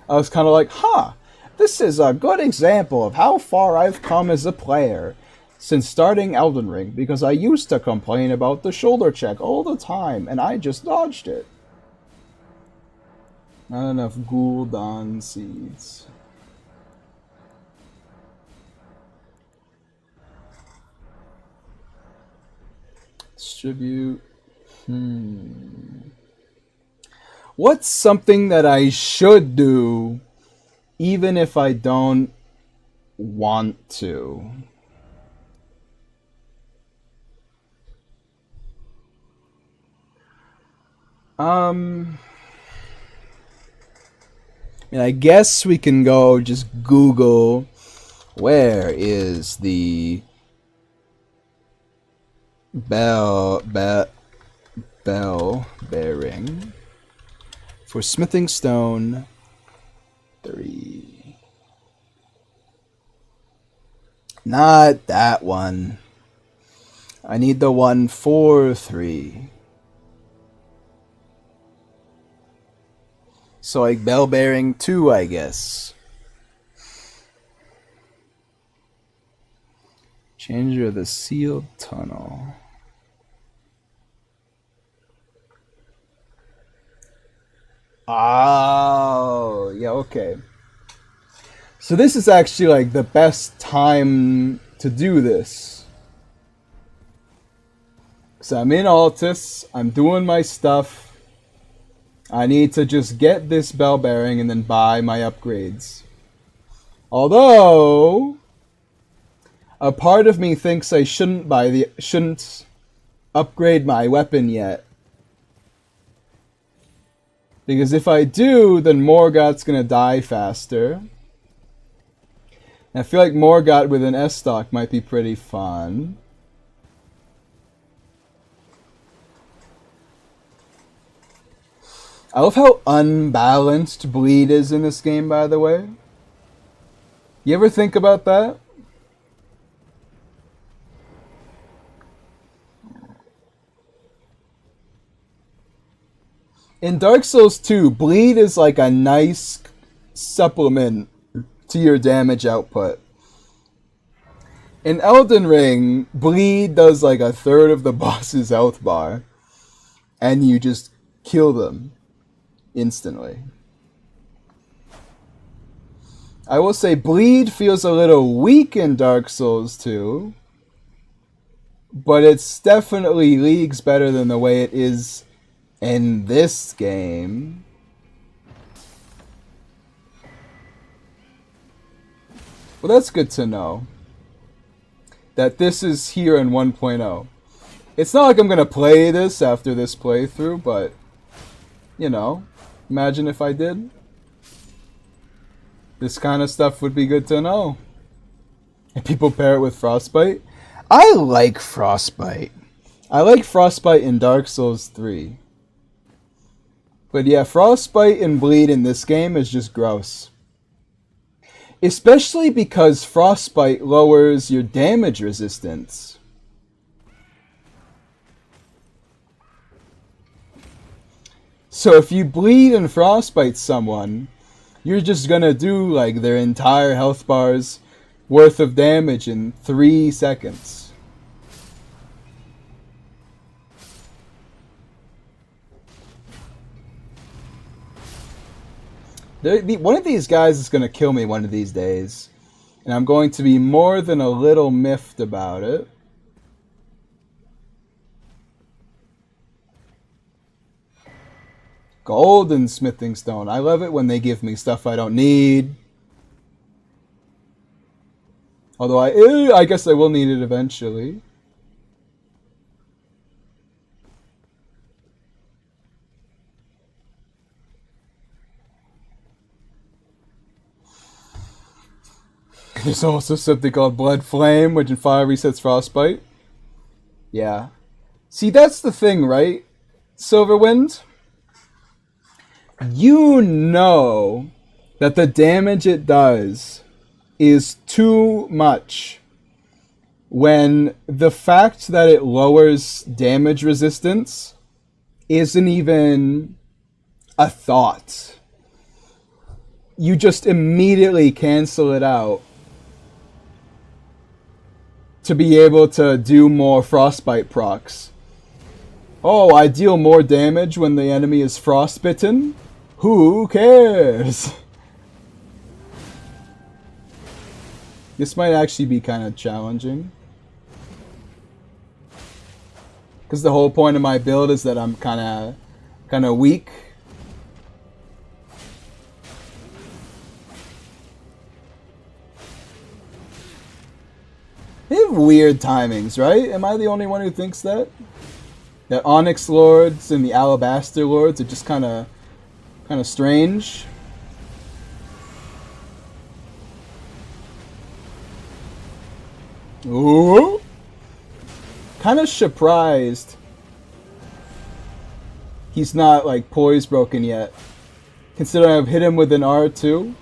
I was kind of like, huh. This is a good example of how far I've come as a player since starting Elden Ring, because I used to complain about the shoulder check all the time, and I just dodged it. Not enough Gul'dan seeds. Distribute. What's something that I should do even if I don't want to? I guess we can go just Google where is the bell bearing for smithing stone 3. Not that one. I need the one for 3. So like bell bearing 2, I guess. Changer of the sealed tunnel. Oh, yeah, okay. So this is actually like the best time to do this. So I'm in Altus, I'm doing my stuff. I need to just get this bell bearing and then buy my upgrades. Although a part of me thinks I shouldn't upgrade my weapon yet. Because if I do, then Morgoth's gonna die faster. And I feel like Morgoth with an S-stock might be pretty fun. I love how unbalanced bleed is in this game, by the way. You ever think about that? In Dark Souls 2, bleed is like a nice supplement to your damage output. In Elden Ring, bleed does like a third of the boss's health bar, and you just kill them instantly. I will say bleed feels a little weak in Dark Souls 2, but it's definitely leagues better than the way it is in this game. Well, that's good to know. That this is here in 1.0. It's not like I'm going to play this after this playthrough, but, you know, imagine if I did. This kind of stuff would be good to know. And people pair it with Frostbite. I like Frostbite. I like Frostbite in Dark Souls 3. But yeah, Frostbite and bleed in this game is just gross. Especially because Frostbite lowers your damage resistance. So if you bleed and Frostbite someone, you're just gonna do like their entire health bar's worth of damage in 3 seconds. One of these guys is going to kill me one of these days. And I'm going to be more than a little miffed about it. Golden smithing stone. I love it when they give me stuff I don't need. Although I guess I will need it eventually. There's also something called Blood Flame, which in fire resets Frostbite. Yeah. See, that's the thing, right? Silverwind? You know that the damage it does is too much when the fact that it lowers damage resistance isn't even a thought. You just immediately cancel it out to be able to do more Frostbite procs. Oh, I deal more damage when the enemy is frostbitten? Who cares? This might actually be kind of challenging. Because the whole point of my build is that I'm kind of weak. They have weird timings, right? Am I the only one who thinks that? The Onyx Lords and the Alabaster Lords are just kind of strange. Ooh. Kind of surprised he's not like poise broken yet. Considering I've hit him with an R2.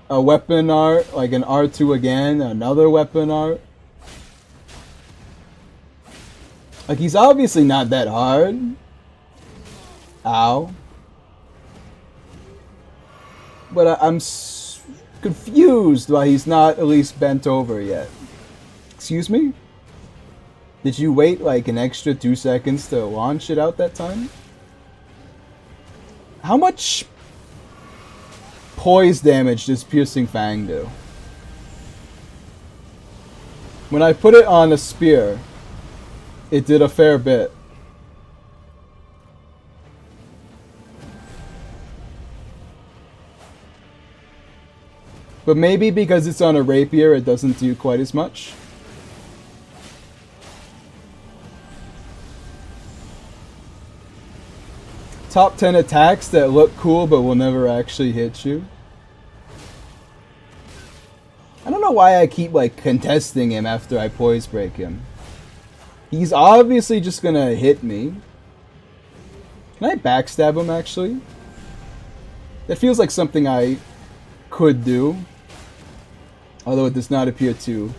A weapon art, like an R2 again, another weapon art. Like, he's obviously not that hard. Ow. But I'm confused why he's not at least bent over yet. Excuse me? Did you wait like an extra 2 seconds to launch it out that time? How much poise damage does Piercing Fang do? When I put it on a spear, it did a fair bit. But maybe because it's on a rapier, it doesn't do quite as much. Top 10 attacks that look cool but will never actually hit you. I don't know why I keep like contesting him after I poise break him. He's obviously just gonna hit me. Can I backstab him actually? That feels like something I could do. Although it does not appear to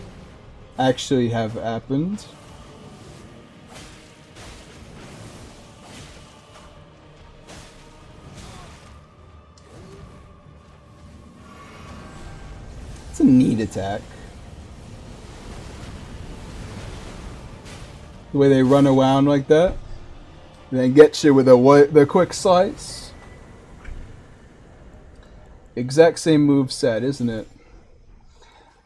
actually have happened. It's a neat attack. The way they run around like that. And then get you with the quick slice. Exact same move set, isn't it?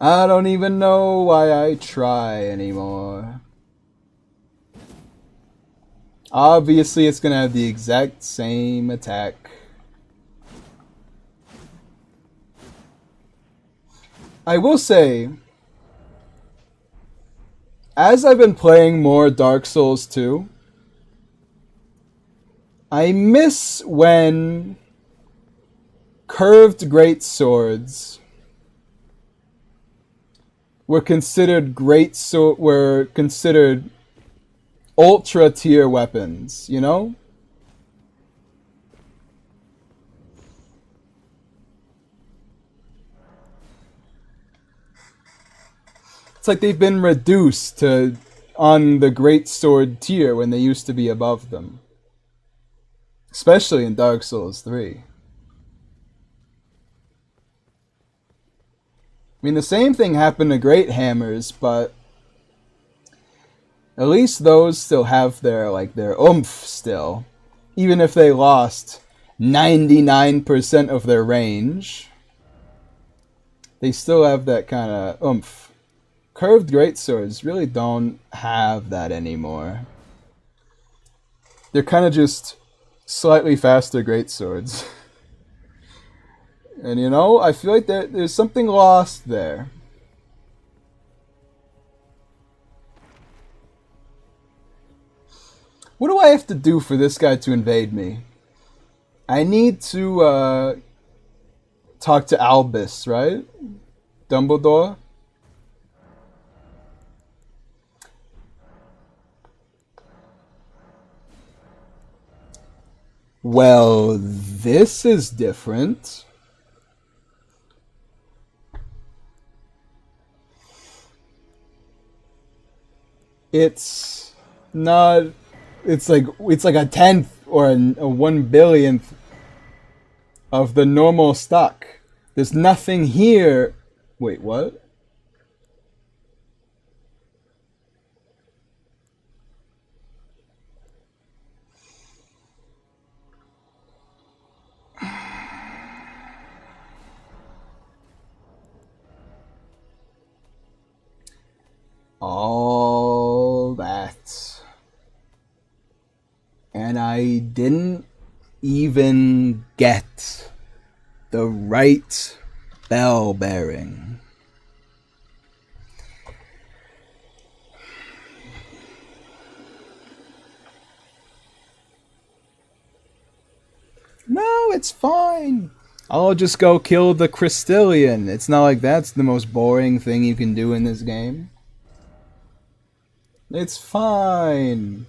I don't even know why I try anymore. Obviously, it's gonna have the exact same attack. I will say, as I've been playing more Dark Souls 2, I miss when curved great swords were considered ultra tier weapons, you know? It's like they've been reduced to on the great sword tier when they used to be above them. Especially in Dark Souls 3. I mean, the same thing happened to Great Hammers, but at least those still have their oomph still. Even if they lost 99% of their range, they still have that kind of oomph. Curved greatswords really don't have that anymore. They're kind of just slightly faster greatswords. And you know, I feel like there's something lost there. What do I have to do for this guy to invade me? I need to talk to Albus, right? Dumbledore? Well, this is different. It's not. It's like a tenth or a 1/1000th of the normal stock. There's nothing here. Wait, what? All that. And I didn't even get the right bell bearing. No, it's fine. I'll just go kill the Crystallian. It's not like that's the most boring thing you can do in this game. It's fine.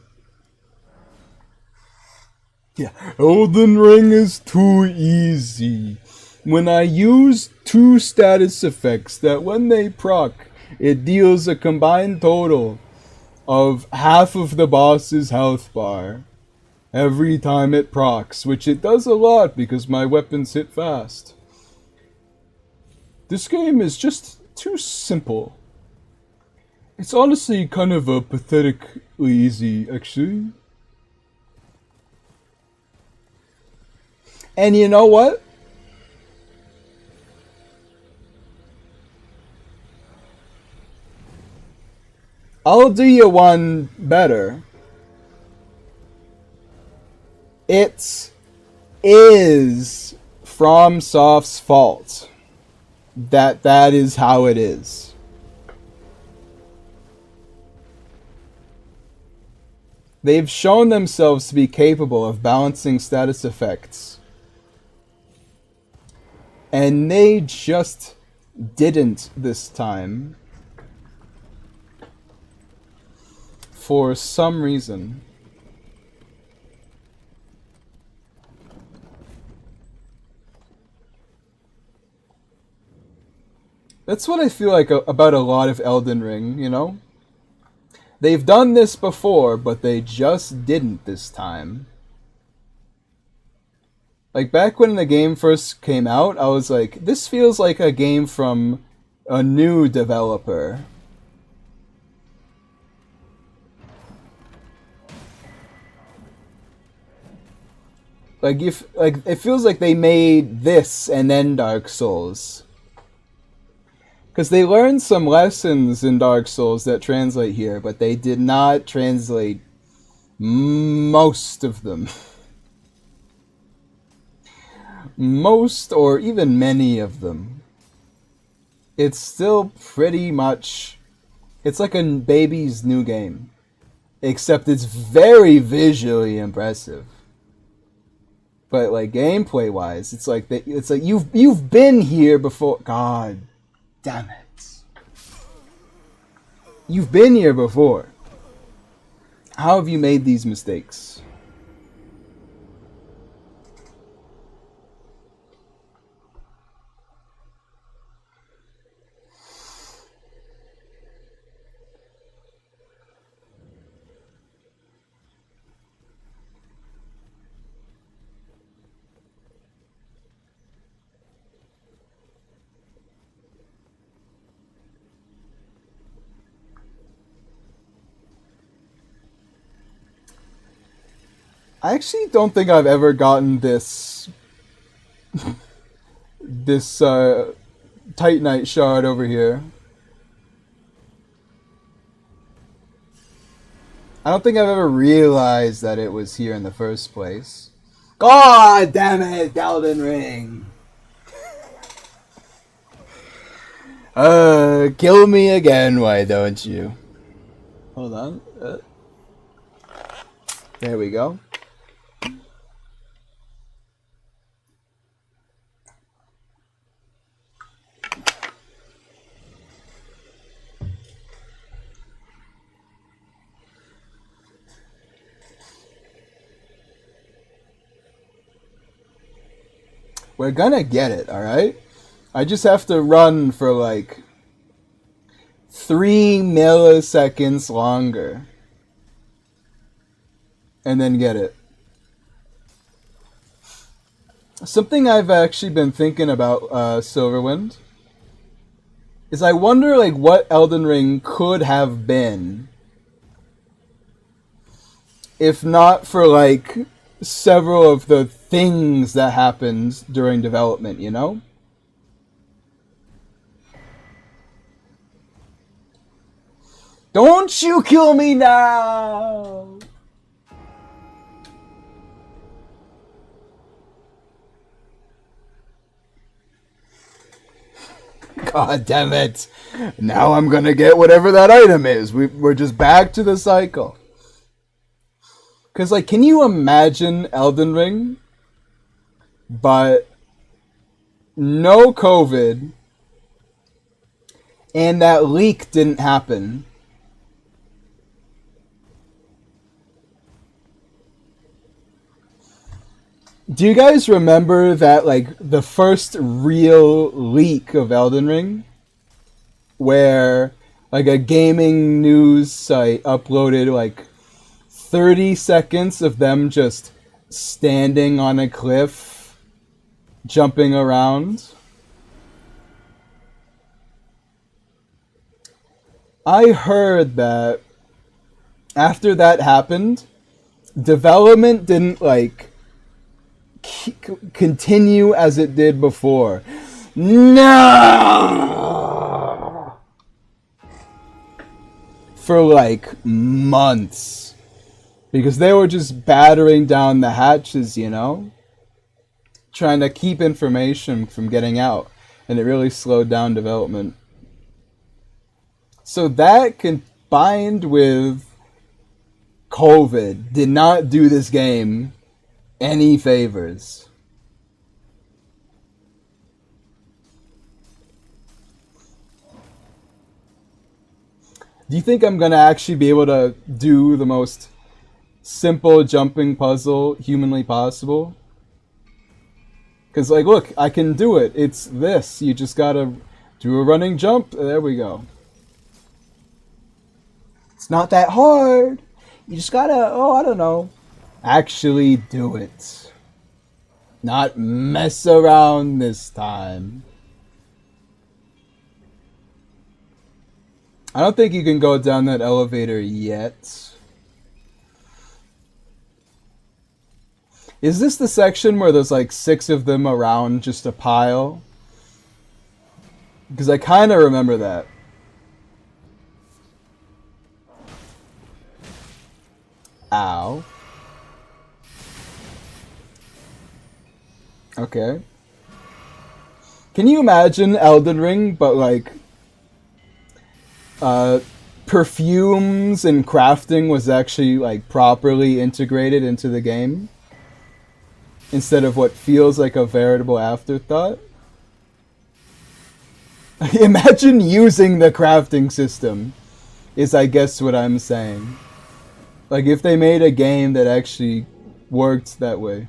Yeah, Elden Ring is too easy. When I use 2 status effects that when they proc, it deals a combined total of half of the boss's health bar every time it procs, which it does a lot because my weapons hit fast. This game is just too simple. It's honestly kind of pathetically easy, actually. And you know what? I'll do you one better. It is FromSoft's fault that is how it is. They've shown themselves to be capable of balancing status effects. And they just didn't this time. For some reason. That's what I feel like about a lot of Elden Ring, you know? They've done this before, but they just didn't this time. Like, back when the game first came out, I was like, this feels like a game from a new developer. Like, it feels like they made this and then Dark Souls. Because they learned some lessons in Dark Souls that translate here, but they did not translate most of them. Most or even many of them. It's still pretty much... It's like a baby's new game. Except it's very visually impressive. But like gameplay-wise, it's like you've been here before. God damn it! You've been here before. How have you made these mistakes? I actually don't think I've ever gotten this Titanite shard over here. I don't think I've ever realized that it was here in the first place. God damn it, Elden Ring! Kill me again, why don't you? Hold on. There we go. We're gonna get it, alright? I just have to run for like 3 milliseconds longer. And then get it. Something I've actually been thinking about Silverwind is I wonder like what Elden Ring could have been if not for like several of the things that happened during development, you know? Don't you kill me now! God damn it. Now I'm gonna get whatever that item is. We're just back to the cycle. Because, like, can you imagine Elden Ring, but no COVID, and that leak didn't happen? Do you guys remember that, like, the first real leak of Elden Ring? Where, like, a gaming news site uploaded, like, 30 seconds of them just standing on a cliff, jumping around. I heard that after that happened, development didn't like continue as it did before. No! For like months. Because they were just battering down the hatches, you know? Trying to keep information from getting out. And it really slowed down development. So that combined with COVID did not do this game any favors. Do you think I'm gonna actually be able to do the most simple jumping puzzle humanly possible? Because, like, look, I can do it. It's this. You just gotta do a running jump. There we go. It's not that hard. You just gotta, I don't know, actually do it. Not mess around this time. I don't think you can go down that elevator yet. Is this the section where there's like 6 of them around just a pile? Because I kind of remember that. Ow. Okay. Can you imagine Elden Ring, but like perfumes and crafting was actually like properly integrated into the game instead of what feels like a veritable afterthought? Imagine using the crafting system is, I guess, what I'm saying. Like if they made a game that actually worked that way.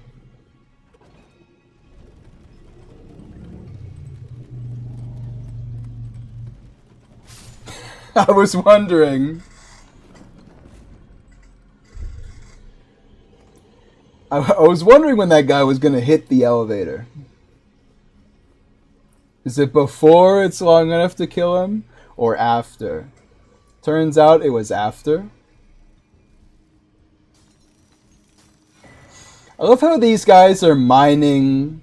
I was wondering. I was wondering when that guy was going to hit the elevator. Is it before it's long enough to kill him? Or after? Turns out it was after. I love how these guys are mining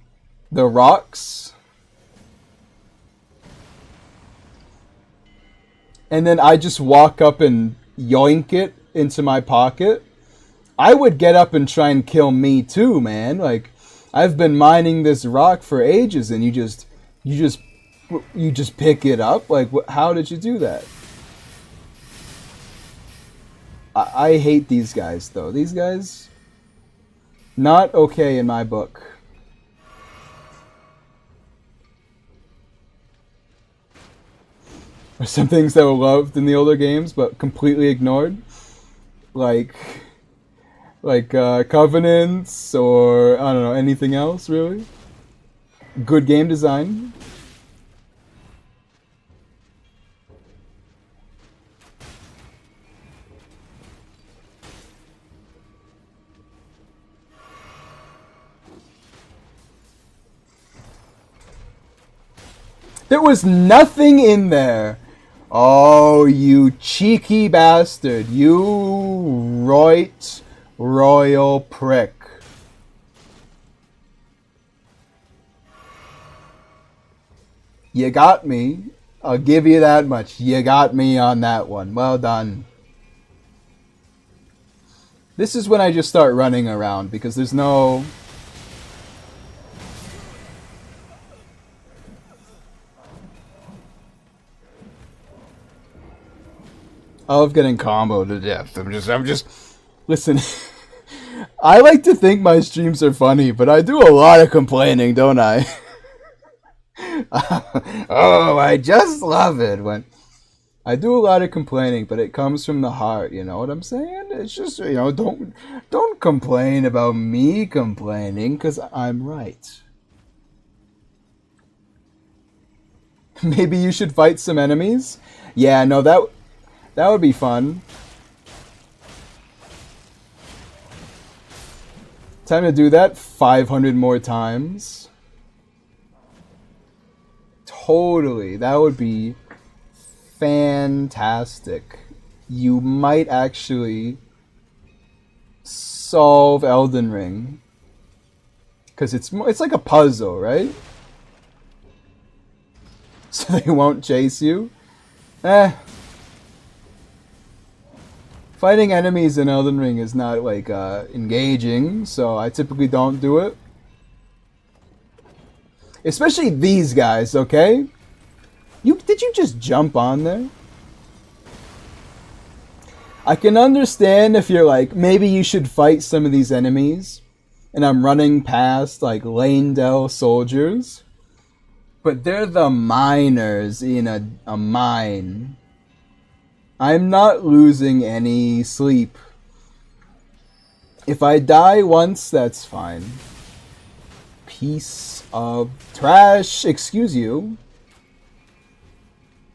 the rocks. And then I just walk up and yoink it into my pocket. I would get up and try and kill me too, man. Like, I've been mining this rock for ages, and you just pick it up. Like, how did you do that? I hate these guys, though. These guys, not okay in my book. Or some things that were loved in the older games but completely ignored, like Covenants, or I don't know, anything else really. Good game design. There was nothing in there. Oh, you cheeky bastard. You royal prick. You got me. I'll give you that much. You got me on that one. Well done. This is when I just start running around because there's no... I love getting comboed to death. I'm just... Listen, I like to think my streams are funny, but I do a lot of complaining, don't I? Oh, I just love it when... I do a lot of complaining, but it comes from the heart, you know what I'm saying? It's just, you know, don't complain about me complaining, because I'm right. Maybe you should fight some enemies? Yeah, no, that would be fun. Time to do that 500 more times. Totally, that would be fantastic. You might actually solve Elden Ring. Because it's like a puzzle, right? So they won't chase you? Fighting enemies in Elden Ring is not, like, engaging, so I typically don't do it. Especially these guys, okay? Did you just jump on there? I can understand if you're like, maybe you should fight some of these enemies, and I'm running past, like, Leyndell soldiers. But they're the miners in a mine. I'm not losing any sleep. If I die once, that's fine. Piece of trash, excuse you.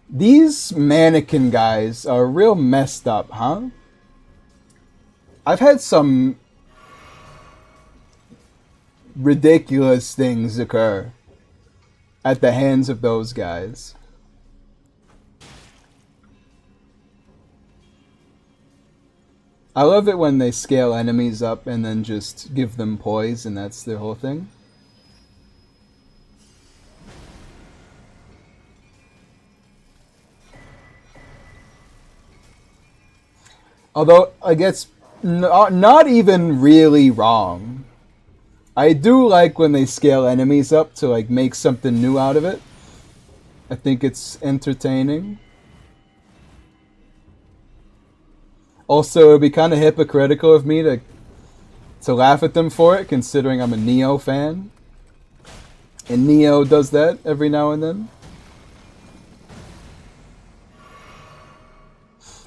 These mannequin guys are real messed up, huh? I've had some ridiculous things occur at the hands of those guys. I love it when they scale enemies up and then just give them poise, and that's their whole thing. Although, I guess, not even really wrong. I do like when they scale enemies up to, like, make something new out of it. I think it's entertaining. Also, it would be kind of hypocritical of me to laugh at them for it, considering I'm a Neo fan. And Neo does that every now and then.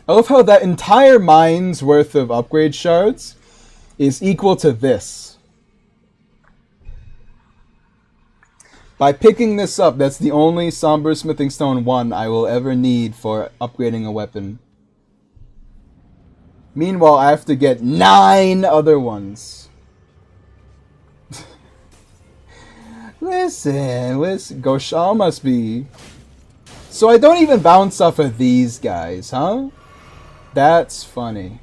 I love how that entire mine's worth of upgrade shards is equal to this. By picking this up, that's the only Somber Smithing Stone 1 I will ever need for upgrading a weapon. Meanwhile, I have to get 9 other ones. Listen, Goshal must be... So I don't even bounce off of these guys, huh? That's funny.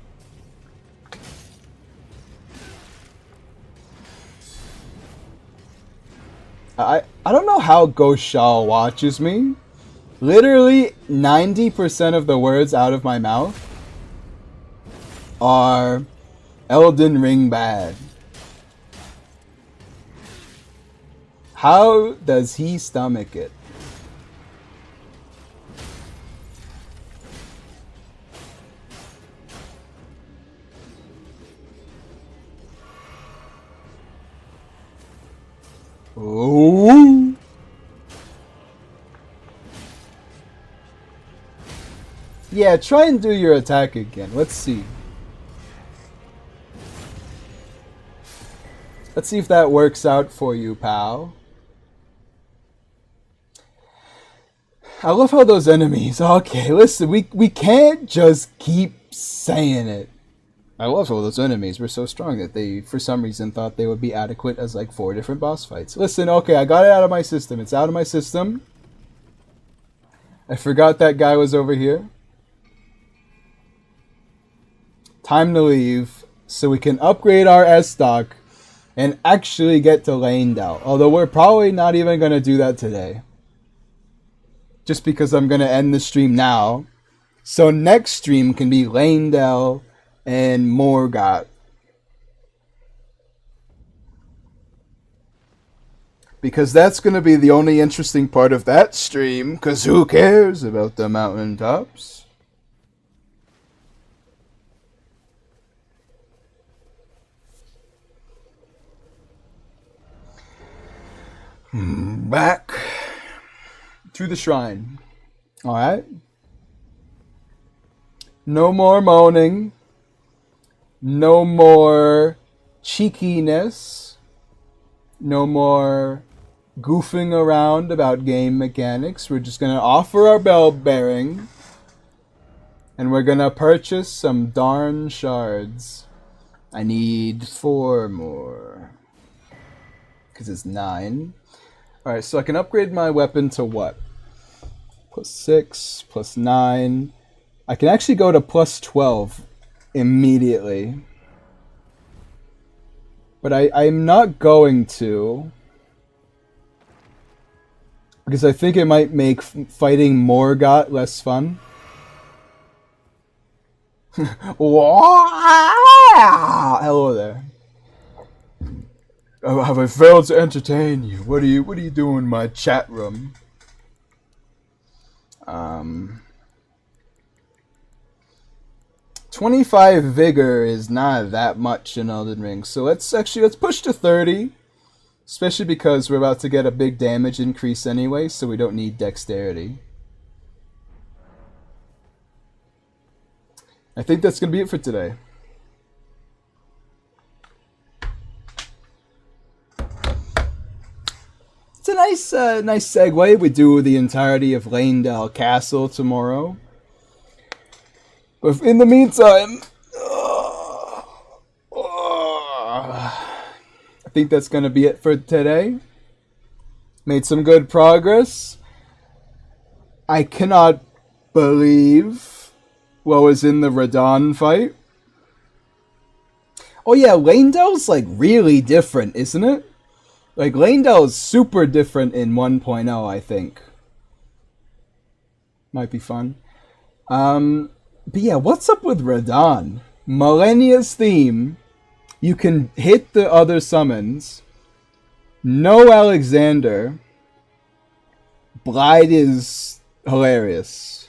I don't know how Goshal watches me. Literally 90% of the words out of my mouth are Elden Ring bad. How does he stomach it? Oh. Yeah, try and do your attack again. Let's see. Let's see if that works out for you, pal. I love how those enemies... Okay, listen, we can't just keep saying it. I love how those enemies were so strong that they, for some reason, thought they would be adequate as like 4 different boss fights. Listen, okay, I got it out of my system. It's out of my system. I forgot that guy was over here. Time to leave so we can upgrade our S-Stock and actually get to Leyndell. Although we're probably not even going to do that today. Just because I'm going to end the stream now. So next stream can be Leyndell and Morgott. Because that's going to be the only interesting part of that stream. Because who cares about the mountaintops? Back to the shrine. Alright. No more moaning. No more cheekiness. No more goofing around about game mechanics. We're just going to offer our bell bearing. And we're going to purchase some darn shards. I need 4 more. Because it's 9. Alright, so I can upgrade my weapon to what? plus 6, plus 9. I can actually go to plus 12 immediately. But I'm not going to. Because I think it might make fighting Morgott less fun. Hello there. Have I failed to entertain you? What are you doing in my chat room? 25 vigor is not that much in Elden Ring, so let's push to 30, especially because we're about to get a big damage increase anyway, so we don't need dexterity. I think that's gonna be it for today. It's a nice segue. We do the entirety of Leyndell Castle tomorrow. But in the meantime, I think that's going to be it for today. Made some good progress. I cannot believe what was in the Radahn fight. Oh yeah, Leyndell's like really different, isn't it? Like, Leyndell is super different in 1.0, I think. Might be fun. But yeah, what's up with Radahn? Malenia's theme. You can hit the other summons. No Alexander. Blide is hilarious.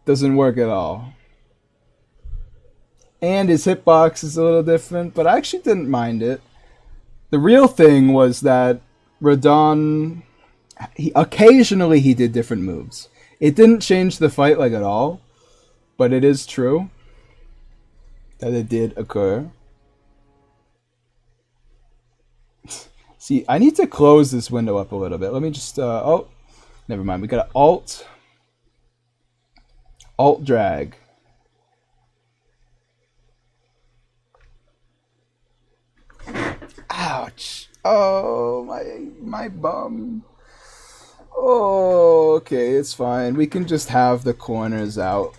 Doesn't work at all. And his hitbox is a little different, but I actually didn't mind it. The real thing was that Radahn, occasionally he did different moves. It didn't change the fight like at all, but it is true that it did occur. See, I need to close this window up a little bit. Let me just, oh, never mind. We got to alt drag. Ouch. Oh, my bum. Oh, okay, it's fine. We can just have the corners out.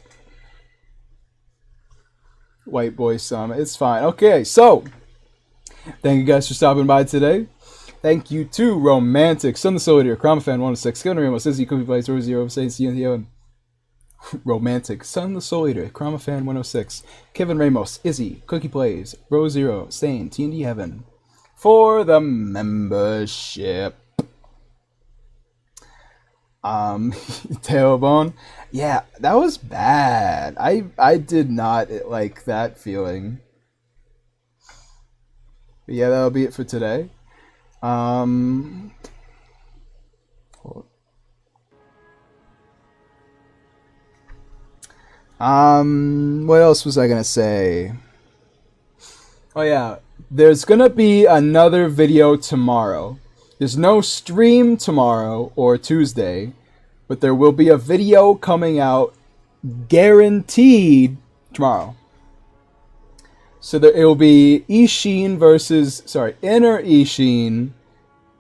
White boy summit. It's fine. Okay, so thank you guys for stopping by today. Thank you to Romantic, Son the Soldier, Cromafan 106, Skilled Ramos, Izzy, Cookie Plays, Rose Zero, and Romantic, Son the Soldier, Cromafan 106, Kevin Ramos, Izzy, Cookie Plays, Rose Zero, Stain, TND Heaven. For the membership. Tailbone. Yeah, that was bad. I did not like that feeling. But yeah, that'll be it for today. What else was I gonna say? Oh yeah. There's gonna be another video tomorrow. There's no stream tomorrow or Tuesday, but there will be a video coming out guaranteed tomorrow. So it will be Ishin Inner Ishin,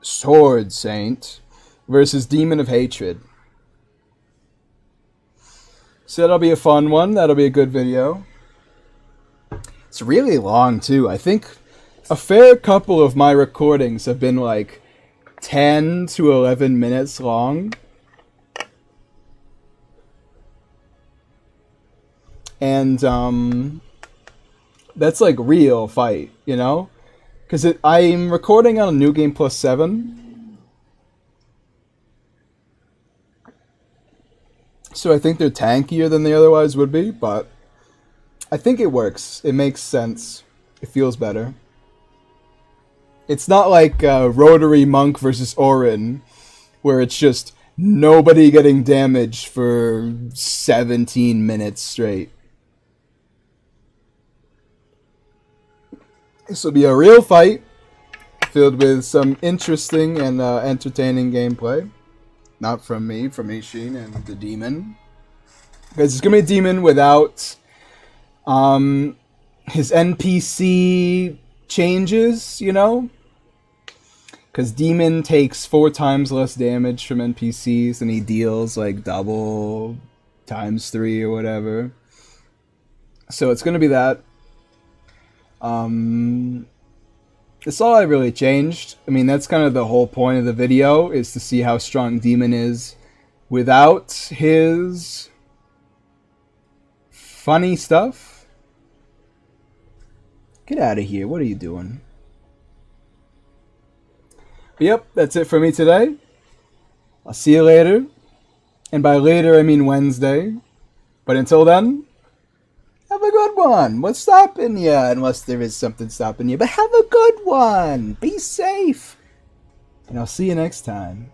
Sword Saint, versus Demon of Hatred. So that'll be a fun one. That'll be a good video. It's really long too. I think a fair couple of my recordings have been like 10 to 11 minutes long. And that's like real fight, you know? Because I'm recording on a New Game Plus 7. So I think they're tankier than they otherwise would be, but I think it works. It makes sense. It feels better. It's not like Rotary Monk versus Orin, where it's just nobody getting damaged for 17 minutes straight. This will be a real fight, filled with some interesting and entertaining gameplay. Not from me, from Ishin and the demon. Because it's going to be a demon without his NPC changes, you know? Because Demon takes 4 times less damage from NPCs, and he deals like double times 3 or whatever. So it's going to be that. That's all I really changed. I mean, that's kind of the whole point of the video, is to see how strong Demon is without his funny stuff. Get out of here. What are you doing? But yep, that's it for me today. I'll see you later. And by later, I mean Wednesday. But until then, have a good one. What's stopping you? Unless there is something stopping you. But have a good one. Be safe. And I'll see you next time.